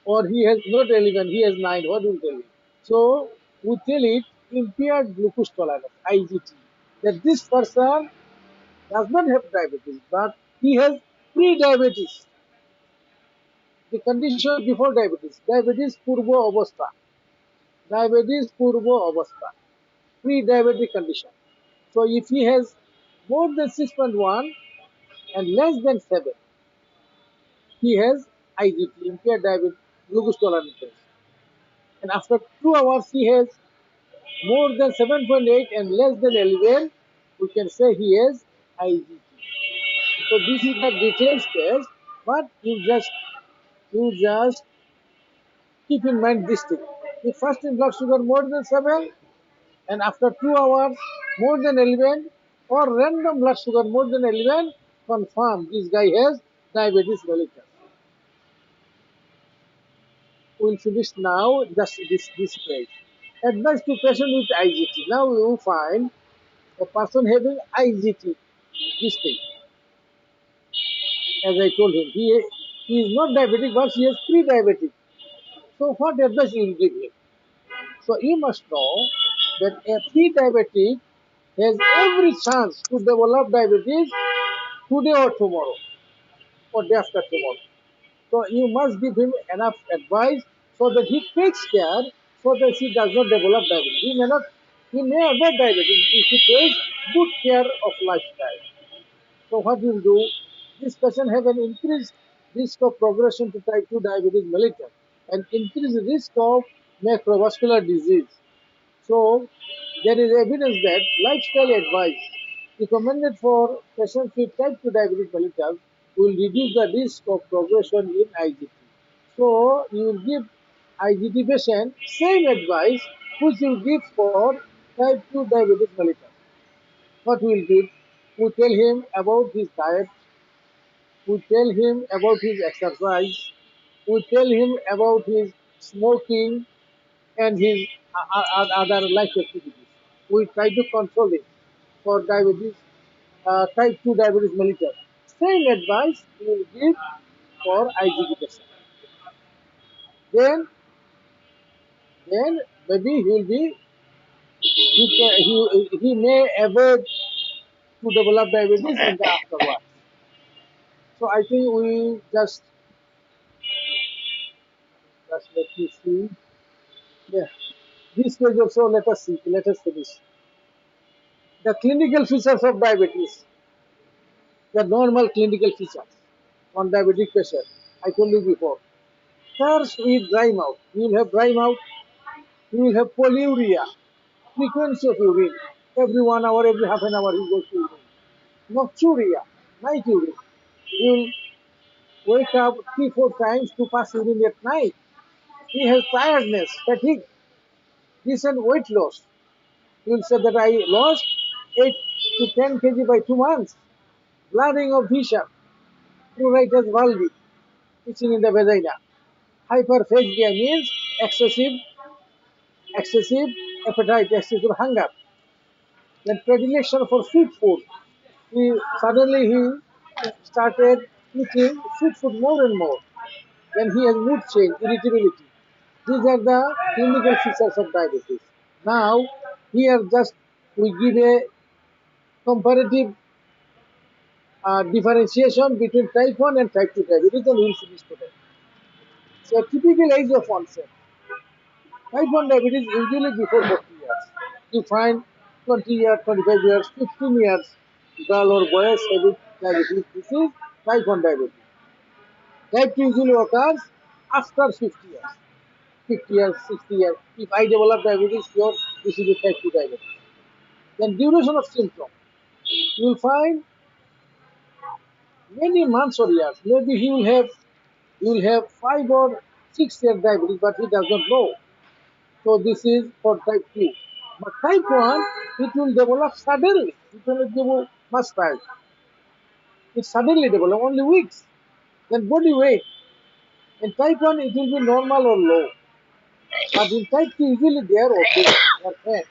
Or he has not 11, he has 9, what you will tell him? So we tell it impaired glucose tolerance, IGT, that this person does not have diabetes, but he has pre-diabetes. The condition before diabetes, diabetes purva avastha, pre-diabetic condition. So if he has more than 6.1 and less than 7, he has IGT, impaired diabetes, glucose tolerance test. And after 2 hours, he has more than 7.8 and less than 11, we can say he has IGT. So this is the detailed test, but you just keep in mind this thing. If fasting blood sugar more than 7 and after 2 hours more than 11 or random blood sugar more than 11, confirm this guy has diabetes mellitus. We'll finish now just this page. Advice to patient with IGT. Now we will find a person having IGT, this thing. As I told him, he is not diabetic, but he is pre-diabetic. So what advice you will give him? So you must know that a pre-diabetic has every chance to develop diabetes today or tomorrow or day after tomorrow. So you must give him enough advice so that he takes care so that he does not develop diabetes. He may avoid diabetes if he takes good care of lifestyle. So what you will do, this person have an increased risk of progression to type 2 diabetes mellitus and increased risk of macrovascular disease. So there is evidence that lifestyle advice recommended for patients with type 2 diabetes mellitus will reduce the risk of progression in IGT. So you will give IGT patient same advice which you give for type 2 diabetes mellitus. What we will give? We tell him about his diet, we tell him about his exercise, we tell him about his smoking and his other life activities. We try to control it for diabetes, type 2 diabetes mellitus. Same advice we will give for IGT patient. Then, then maybe he will be he may avoid to develop diabetes in the afterwards. So I think we just let me see. Yeah, this page also let us see. Let us finish. The clinical features of diabetes, the normal clinical features on diabetic patient. I told you before. Thirst with dry mouth. You will have dry mouth. You will have polyuria, frequency of urine. Every 1 hour, every half an hour, he goes to urine. Nocturia, night urine. You will wake up 3-4 times to pass urine at night. He has tiredness, fatigue, recent weight loss. You will say that I lost 8 to 10 kg by 2 months. Blooding of viscera, pruritus valvi, itching in the vagina. Hyperphagia means excessive appetite, excessive hunger. Then predilection for sweet food. He started eating sweet food more and more. Then he has mood change, irritability. These are the clinical features of diabetes. Now, here just we give a comparative differentiation between type 1 and type 2 diabetes and we will finish today. So, typical age of onset. Type 1 diabetes usually before 40 years. You find 20 years, 25 years, 15 years, girl or boys having diabetes. This is type 1 diabetes. Type 2 usually occurs after 50 years. 50 years, 60 years. If I develop diabetes, sure, this will be type 2 diabetes. Then duration of symptom. You will find many months or years. Maybe he will have 5 or 6 years diabetes, but he does not know. So this is for type 2. But type 1, it will develop suddenly. It will not give you much time. It suddenly develop only weeks. Then body weight. In type 1, it will be normal or low. But in type 2, usually they are okay. They are fat.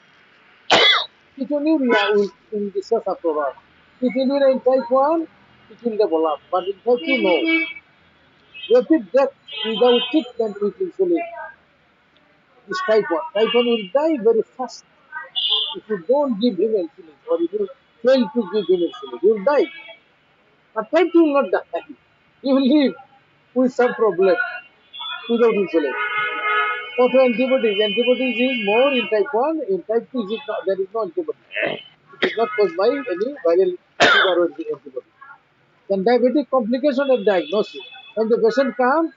Ketonuria will discuss afterward. Ketonuria in type 1, it will develop. But in type 2, no. Rapid death without treatment with insulin is type 1. Type 1 will die very fast if you don't give him insulin or if you fail to give him insulin. He will die. But type 2 will not die. He will live with some problem without insulin. Autoantibodies. Antibodies is more in type 1. In type 2, there is no antibody. It is not caused by any viral fever or antibody. Then diabetic complication of diagnosis. When the patient comes,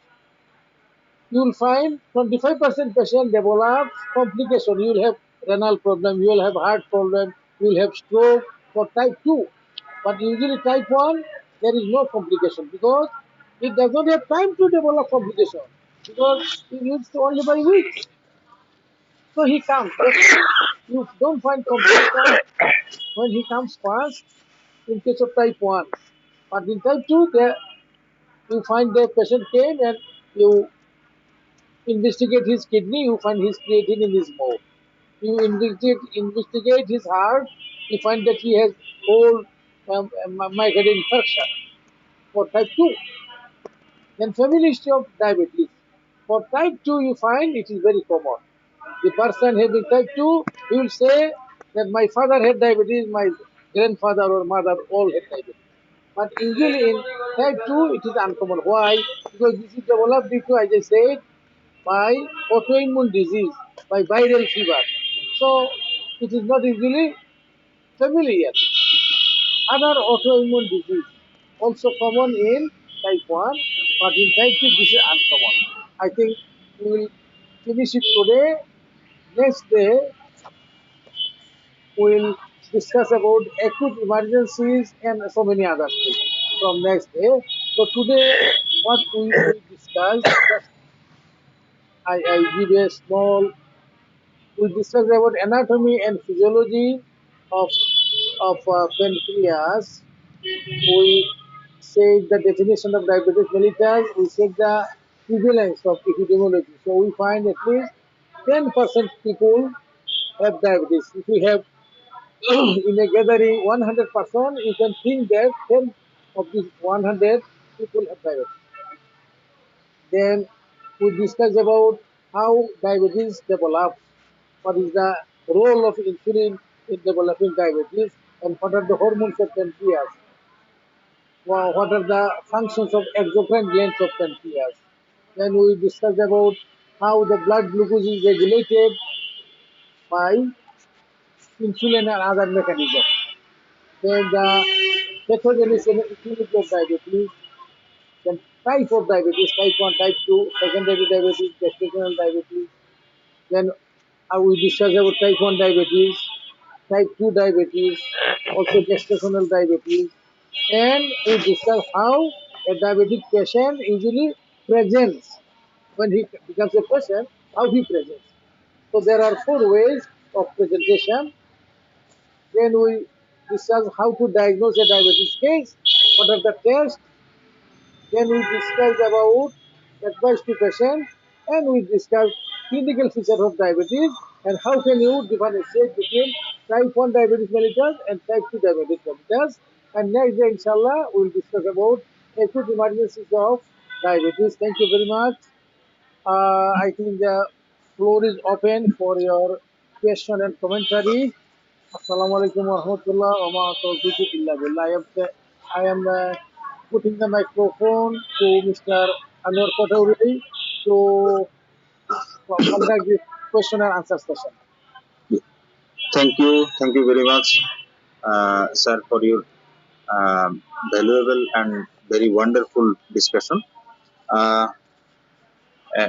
you will find 25% patient develops complication. You will have renal problem, you will have heart problem, you will have stroke for type 2. But usually type 1, there is no complication because it does not have time to develop complication because it lives only by weeks. So he comes. You don't find complication when he comes first in case of type 1. But in type 2, there you find the patient came and you investigate his kidney, you find his creatinine in his mouth. You investigate his heart, you find that he has whole myocardial infarction for type 2. Then family history of diabetes. For type 2, you find it is very common. The person having type 2, he will say that my father had diabetes, my grandfather or mother all had diabetes. But usually in type 2, it is uncommon. Why? Because this is developed due to, as I said, by autoimmune disease, by viral fever. So it is not easily familiar. Other autoimmune disease also common in type 1, but in type 2 this is uncommon. I think we will finish it today. Next day we will discuss about acute emergencies and so many other things from next day. So today what we will discuss, just I give a small, we discuss about anatomy and physiology of pancreas. We say the definition of diabetes mellitus. We check the prevalence of epidemiology. So we find at least 10% people have diabetes. If we have in a gathering 100%, you can think that 10 of these 100 people have diabetes. Then we discuss about how diabetes develops, what is the role of insulin in developing diabetes, and what are the hormones of pancreas, what are the functions of exocrine glands of pancreas. Then we discuss about how the blood glucose is regulated by insulin and other mechanisms. Then the pathogenesis of diabetes, then type of diabetes, type 1, type 2, secondary diabetes, gestational diabetes. Then we discuss about type 1 diabetes, type 2 diabetes, also gestational diabetes, and we discuss how a diabetic patient usually presents when he becomes a patient, how he presents. So there are 4 ways of presentation. Then we discuss how to diagnose a diabetes case, what are the tests. Then we discuss about advice to patient, and we discuss clinical features of diabetes and how can you differentiate between type 1 diabetes mellitus and type 2 diabetes mellitus. And next day, inshallah, we will discuss about acute emergencies of diabetes. Thank you very much. I think the floor is open for your question and commentary. Assalamu alaikum wa rahmatullah wa ma tawfiqi illa billah. I am putting the microphone to Mr. Anwar Kotauri to conduct this question and answer session. Thank you very much, sir, for your valuable and very wonderful discussion. Uh,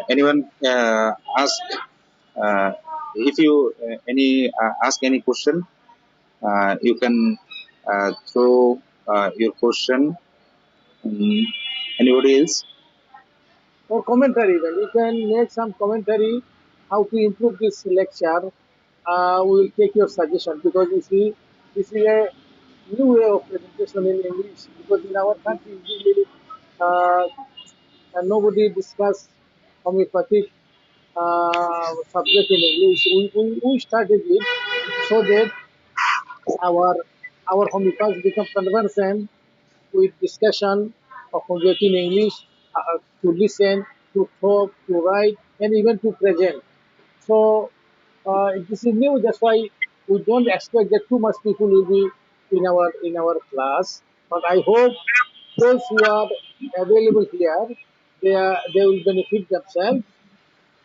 anyone ask if you ask any question, you can throw your question. Anybody else? Or commentary, then you can make some commentary how to improve this lecture. We will take your suggestion because you see, this is a new way of presentation in English because in our country usually nobody discuss homeopathic subject in English. We started it so that our our homeopaths become conversant with discussion of homeopathy in English, to listen, to talk, to write, and even to present. So this is new. That's why we don't expect that too much people will be in our class. But I hope those who are available here, they will benefit themselves.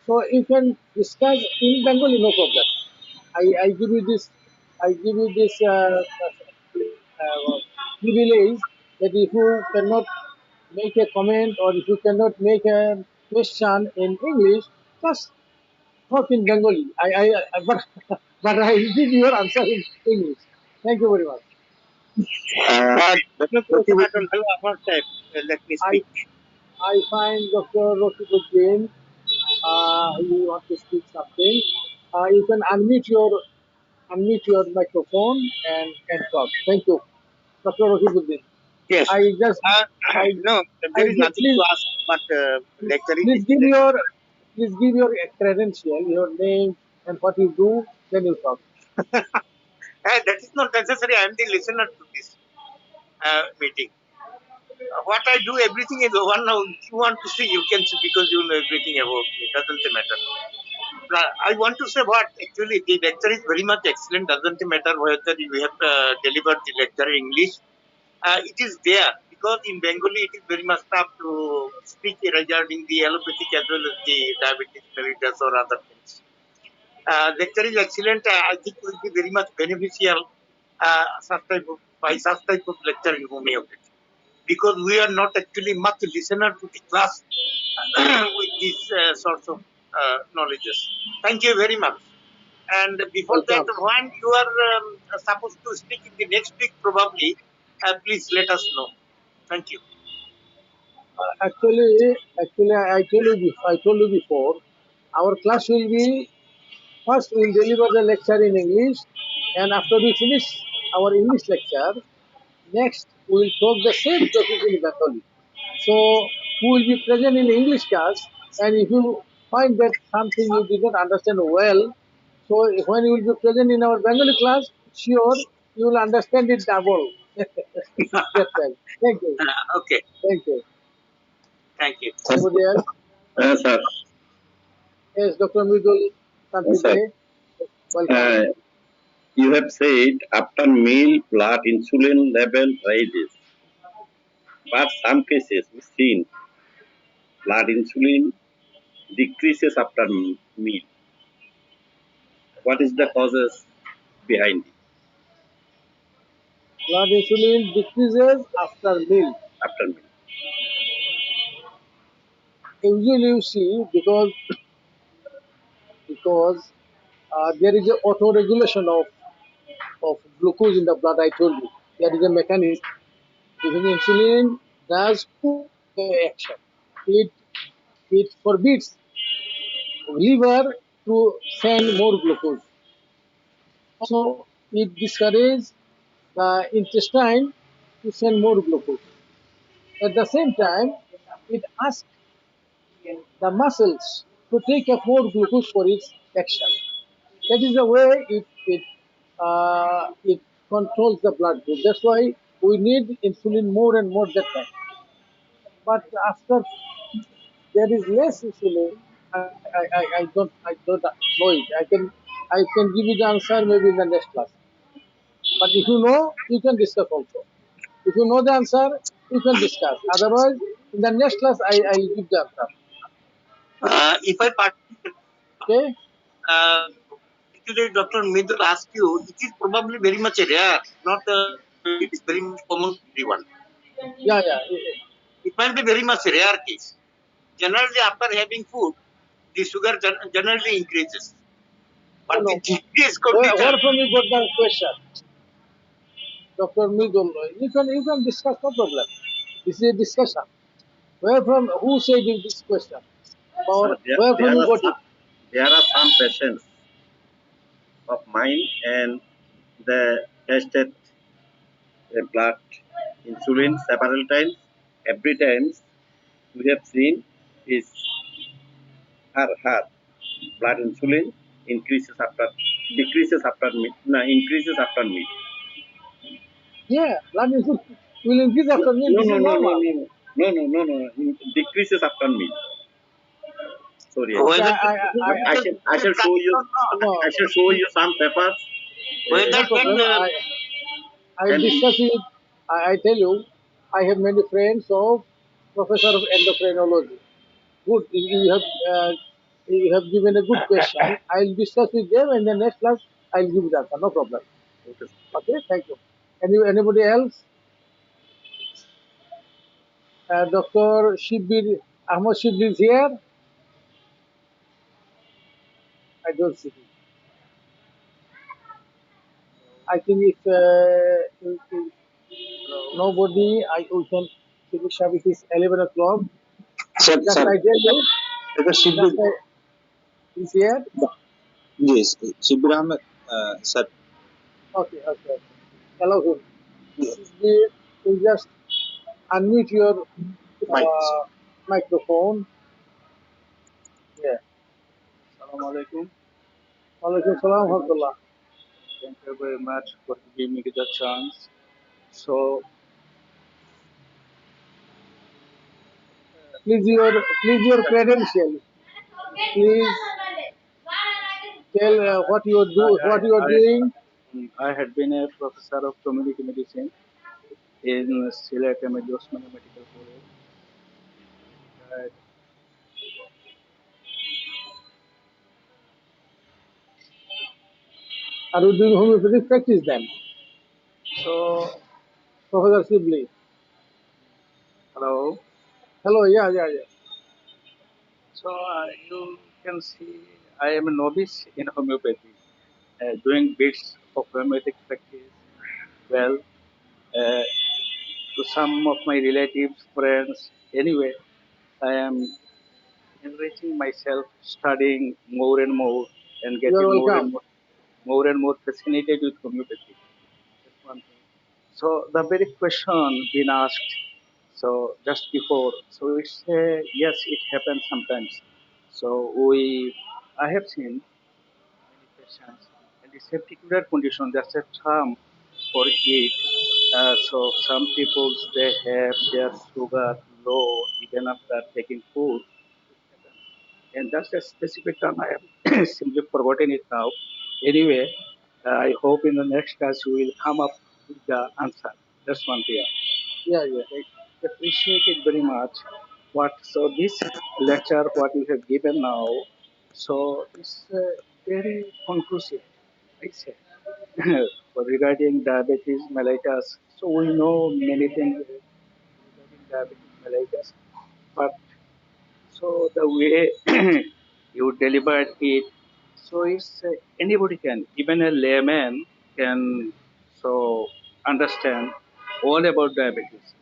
So you can discuss in Bengali, no problem. I give you this. I give you this privilege that if you cannot make a comment or if you cannot make a question in English, just talk in Bengali. But I will give your answer in English. Thank you very much. Let me I speak. I find Dr. Rosikuddin, you want to speak something. You can unmute your microphone and talk. Thank you, Dr. Rosikuddin. Yes. I just I No, I there is nothing to please ask, but lecturing please is give your please give your credential, your name, and what you do. Then you talk. that is not necessary. I am the listener to this meeting. What I do, everything is over now. If you want to see, you can see because you know everything about me. Doesn't matter. I want to say what actually the lecture is very much excellent. Doesn't matter whether you have delivered the lecture in English. It is there because in Bengali it is very much tough to speak regarding the allopathic as well as the diabetes mellitus or other things. Lecture is excellent. I think will be very much beneficial by such type of lecture in homeopathy because we are not actually much listener to the class with these sorts of knowledges. Thank you very much. And before that, Welcome. when you are supposed to speak in the next week, probably, please let us know. Thank you. Actually, I told you before, our class will be first. We'll deliver the lecture in English, and after we finish our English lecture, next we'll talk the same topic in Bengali. So who will be present in the English class, and if you find that something you did not understand well, so when you will be present in our Bengali class, sure you will understand it double. That's right. Thank you. Okay. Thank you. Thank you. Anybody else? Sir, Yes, Dr. Midul sir, Santite. Welcome. you have said after meal blood insulin level rises, but some cases we've seen blood insulin decreases after meal. What is the causes behind it Blood insulin decreases after meal. after meal? Usually you see because there is a auto regulation of glucose in the blood. I told you there is a mechanism. Giving insulin does two action. It it forbids liver to send more glucose. Also, it discourages the intestine to send more glucose. At the same time, it asks the muscles to take up more glucose for its action. That is the way it controls the blood group. That's why we need insulin more and more that time. But after there is less insulin, I don't know it. I can give you the answer maybe in the next class. But if you know, you can discuss also. If you know the answer, you can discuss. Otherwise, in the next class, I'll give the answer. If I participate, Okay? actually, Dr. Midul asked you, it is probably very much rare, not it is very much common to everyone. Yeah, yeah. It might be very much rare case. Generally, after having food, the sugar generally increases. But the No. disease Where condition, from you got that question, Dr. Midul? You can discuss, no problem. This is a discussion. Where from? Who said in this question? Sir, Or where from you got it? there are some patients of mine and they tested blood insulin several times. Every time we have seen is her blood insulin increases after decreases after meat, no, increases after meat. Yeah, blood insulin will increase after meal. No, This no, is no, no, normal. no, no, no, no, no, decreases after meal. Sorry, Okay, whether I shall show you. no, I shall show you some papers. no whether problem. then I And discuss it. I tell you, I have many friends of professor of endocrinology. Good, you have given a good question. I'll discuss with them, and the next class I'll give the answer. No problem. okay, Okay, thank you. Anybody else? Dr. Shibir Ahmad Shibir is here. I don't see him. I think if nobody, we can finish up. It is 11 o'clock. Sir, Just sir, I tell you, এটা শিববির, just is here. yes, শিববির Ahmed, sir, Okay, okay, okay. Allow him. Shibir, you just unmute your Mike. microphone. Yeah. Assalamu alaikum. Alaikum salam wa rahmatullah. Thank you very much for giving me the chance. So, Please your credential. Please tell what you are doing. I had been a professor of community medicine in Sylhet Osmania Medical College. Right. Are you doing homeopathic practice then? So, Professor Sibli. hello. Hello, yeah. So, you can see I am a novice in homeopathy, doing bits of homeopathic practice. Well, to some of my relatives, friends, anyway, I am enriching myself, studying more and more, and You are getting welcome. more and more fascinated with homeopathy. That's one thing. So the very question being asked, so just before, so it's yes, it happens sometimes. So I have seen many patients, and it's a particular condition. That's a term for it. So some people they have their sugar low even after taking food, and that's a specific term. I have simply forgotten it now. Anyway, I hope in the next class we will come up with the answer. That's one thing. Yeah. I appreciate it very much. What so this lecture, what you have given now, so it's very conclusive. I say regarding diabetes mellitus. So we know many things regarding diabetes mellitus, but so the way you delivered it, so it's anybody can, even a layman can, so understand all about diabetes.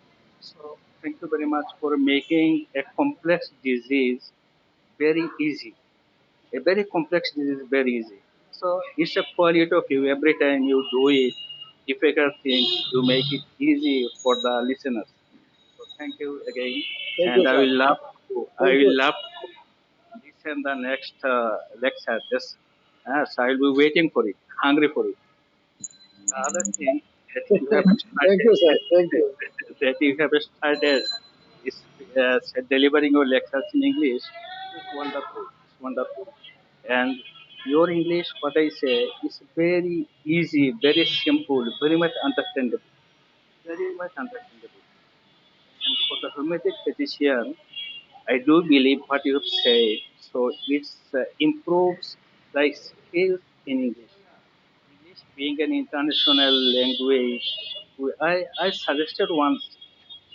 So thank you very much for making a complex disease very easy. A very complex disease very easy. So it's a quality of you. Every time you do it, difficult things, you make it easy for the listeners. So thank you again, Thank you, and sir. I Thank will you. love to listen the next lecture. Just so I will be waiting for it, hungry for it. The other thing that you have Thank you, sir. started, Thank you. that you have started is delivering your lectures in English. It's wonderful. It's wonderful. And your English, what I say, is very easy, very simple, very much understandable. Very much understandable. And for the homeopathic physician, I do believe what you have said. So it improves the skills in English. English being an international language, I suggested once.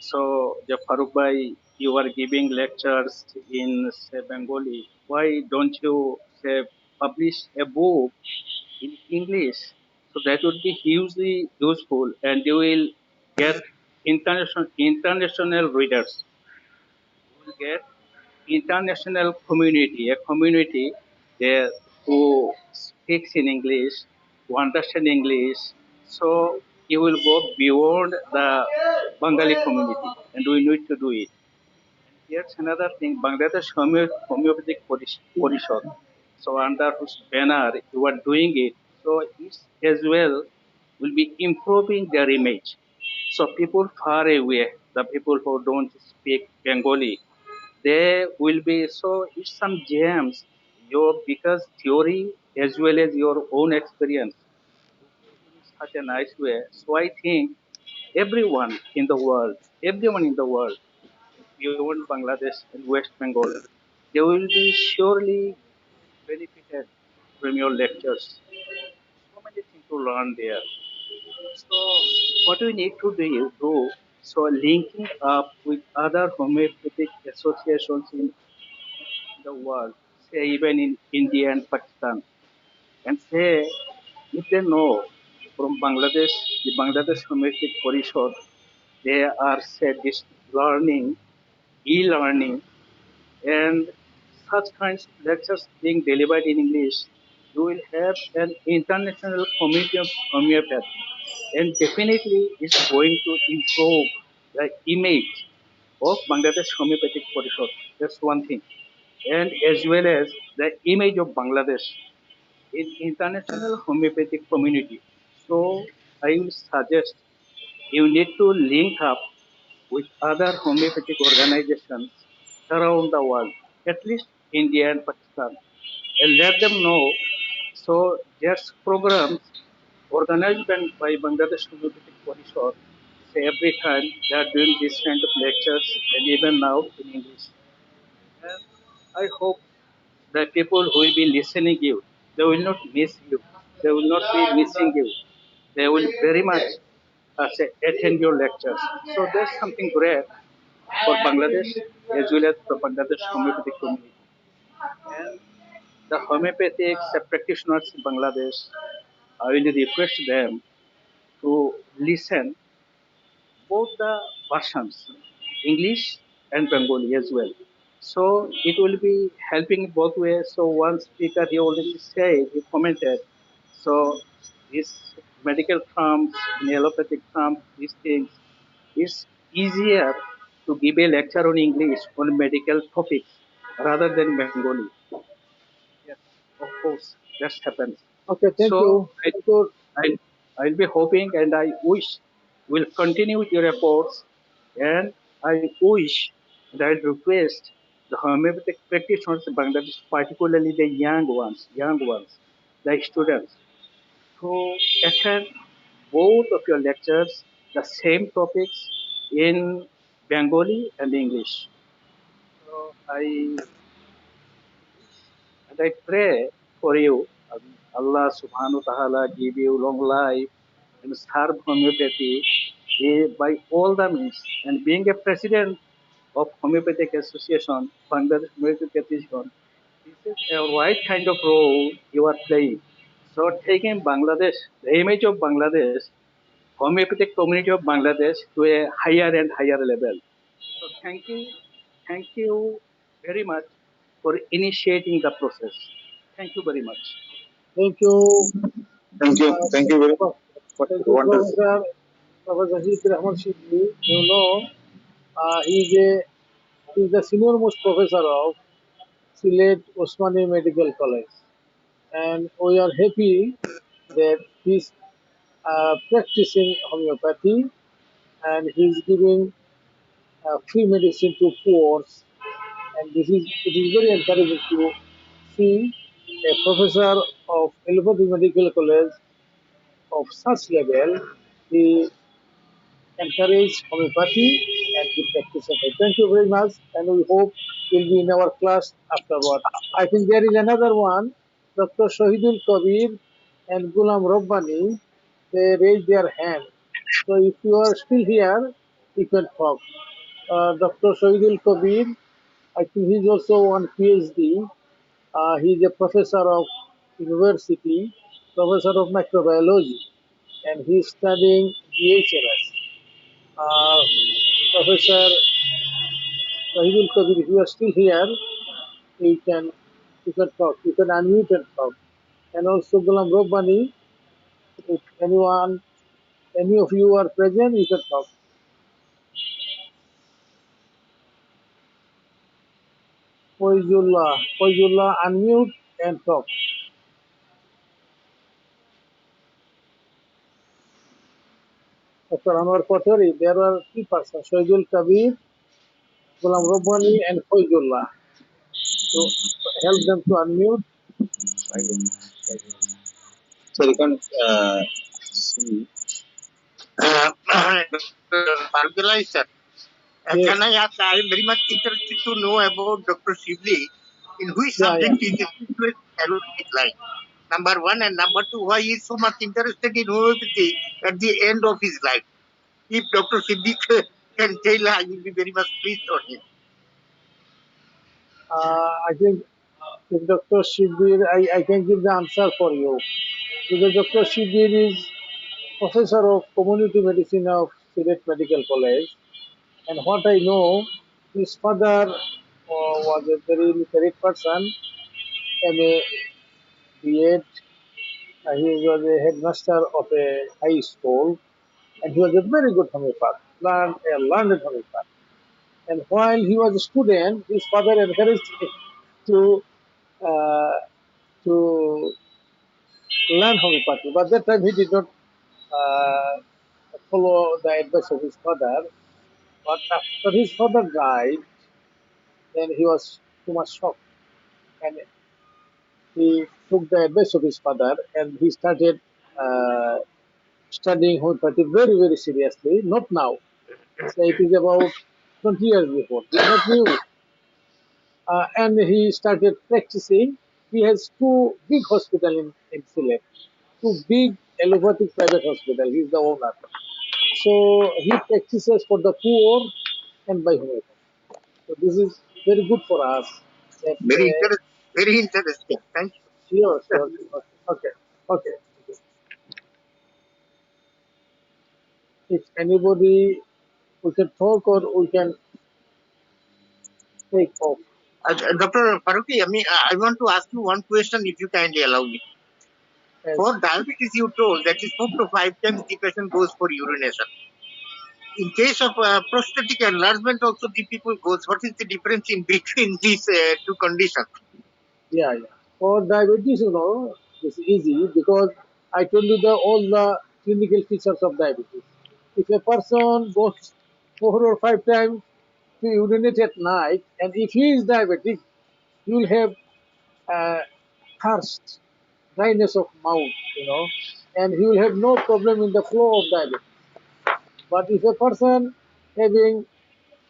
So the Faruque, you are giving lectures in say Bengali, why don't you say publish a book in English? So that would be hugely useful, and you will get international readers. You will get international community, a community there who speaks in English, who understand English. So you will go beyond the Bengali community, and we need to do it. Here's another thing, Bangladesh Homeopathic Porishad. So under whose banner you are doing it, so it as well will be improving their image. So people far away, the people who don't speak Bengali, they will be, so it's some gems, your because theory as well as your own experience in such a nice way. So I think everyone in the world, beyond Bangladesh and West Bengal, they will be surely benefited from your lectures. So many things to learn there. So what we need to do, so linking up with other homeopathic associations in the world, say even in India and Pakistan, and say if they know from Bangladesh, the Bangladesh Homeopathic Porishad, they are said this learning, e-learning, and such kinds of lectures being delivered in English, you will have an international community of homeopaths, and definitely it's going to improve the image of Bangladesh Homeopathic Porishad. That's one thing, and as well as the image of Bangladesh in international homeopathic community. So I will suggest you need to link up with other homeopathic organizations around the world, at least India and Pakistan, and let them know. So there's programs organized by Bangladesh Homeopathic Porishad. Say every time they are doing this kind of lectures, and even now in English. And I hope the people who will be listening you, they will not miss you. They will not be missing you. They will very much say, attend your lectures. So there's something great for Bangladesh as well as for Bangladesh homeopathic community. And the homeopathic practitioners in Bangladesh, I will request them to listen both the versions, English and Bengali as well. So it will be helping both ways. So one speaker he already said, he commented. So these medical terms, in allopathic terms, these things, it's easier to give a lecture on English on medical topics rather than Bengali. Yes, of course, that happens. Okay, thank So you. Thank you. I, I'll be hoping and I wish will continue with your efforts, and I wish and I request the homeopathic practitioners in Bangladesh, particularly the young ones, the students, to attend both of your lectures, the same topics in Bengali and English. So I pray for you. Allah subhanahu wa ta'ala give you long life and serve homeopathy by all the means. And being a president of Homeopathic Association, Bangladesh Homeopathic Association, this is a right kind of role you are playing. So taking Bangladesh, the image of Bangladesh, homeopathic community of Bangladesh to a higher and higher level. So thank you very much for initiating the process. Thank you very much. Thank you. Thank you very Pro- much. What Thank you you, want to say? Professor Sheikh Rahman Shibli. You know, he is the senior most professor of Sylhet Osmani Medical College, and we are happy that he's practicing homeopathy and he's giving free medicine to poor. And it is very encouraging to see a professor of Allopathy Medical College of such level. He encourage homeopathy and he practices it. Thank you very much, and we hope you'll be in our class afterward. I think there is another one, Dr. Shahidul Kabir and Gulam Rabbani. They raise their hand. So if you are still here, you can talk. Dr. Shahidul Kabir, I think he's also on PhD. He's a professor of university, professor of microbiology, and he's studying DHMS. Professor Shahidul Kabir, if you are still here, you can talk. You can unmute and talk. And also Ghulam Robbani, if any of you are present, you can talk. Foizullah, unmute and talk. Dr. Anwar Kothari, there are three persons, Shahidul Kabir, Ghulam Robbani, and Foizullah. So help them to unmute. So you can see. Faruque Elahee, sir. Yes. Can I ask? I am very much interested to know about Dr. Shibli. In which Yeah, subject is interested allopathic line? Number one, and number two, why he is so much interested in homeopathy at the end of his life? If Dr. Shibli can tell, I will be very much pleased on him. I think if Dr. Shibir, I can give the answer for you. Because Dr. Shibir is professor of community medicine of Siret Medical College. And what I know, his father was a very literate person, MA, B.Ed. He was a headmaster of a high school, and he was a very good homeopath, learned homeopath. And while he was a student, his father encouraged him to uh, to learn homeopathy. But that time he did not uh, follow the advice of his father. But after his father died, then he was too much shocked, and he took the advice of his father and he started uh, studying homeopathy very, very seriously. Not now. So it is about 20 years before. He is not new. And he started practicing. He has two big hospitals in Sylhet, two big allopathic private hospital. He is the owner. So he practices for the poor and by homeopathy. So this is very good for us. That Very interesting. Thank you. sure. Okay. Okay. If anybody, we can talk or we can take off. Dr. Faruqi, I want to ask you one question if you kindly allow me. Yes. For diabetes, you told that is 4 to 5 times the patient goes for urination. In case of prostatic enlargement, also the people goes. What is the difference in between these two conditions? Yeah. For diabetes, it's easy because I told you all the clinical features of diabetes. If a person goes 4 or 5 times to urinate at night, and if he is diabetic, you will have uh, thirst, dryness of mouth, and he will have no problem in the flow of diabetes. But if a person having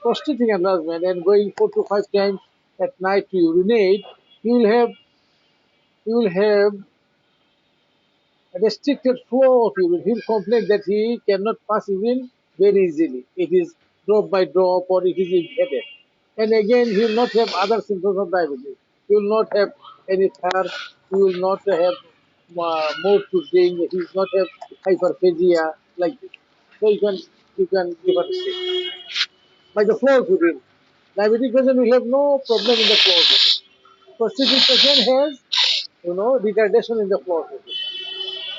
prostatic enlargement and going 4 to 5 times at night to urinate, he will have a restricted flow of urine. He'll complain that he cannot pass urine very easily. It is drop by drop or it is headed. And again, he will not have other symptoms of diabetes. He will not have any thirst. He will not have more to drink. He will not have hyperphagia like this. So you can differentiate by the flow of urine. Diabetic patient will have no problem in the flow of urine. Prostatic patient has, retardation in the flow of urine.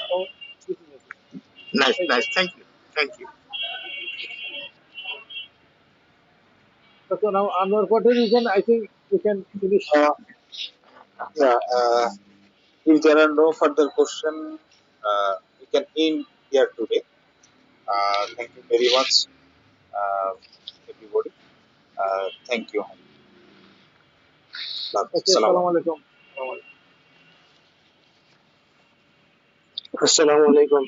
So this is it. Nice, Thank you. nice. Thank you. So now Anwar, what is reason? I think we can finish. Uh, yeah. If there are no further questions, we can end here today. Thank you very much, everybody. Thank you. Okay, Assalamu assalamu alaikum. Assalamu alaikum.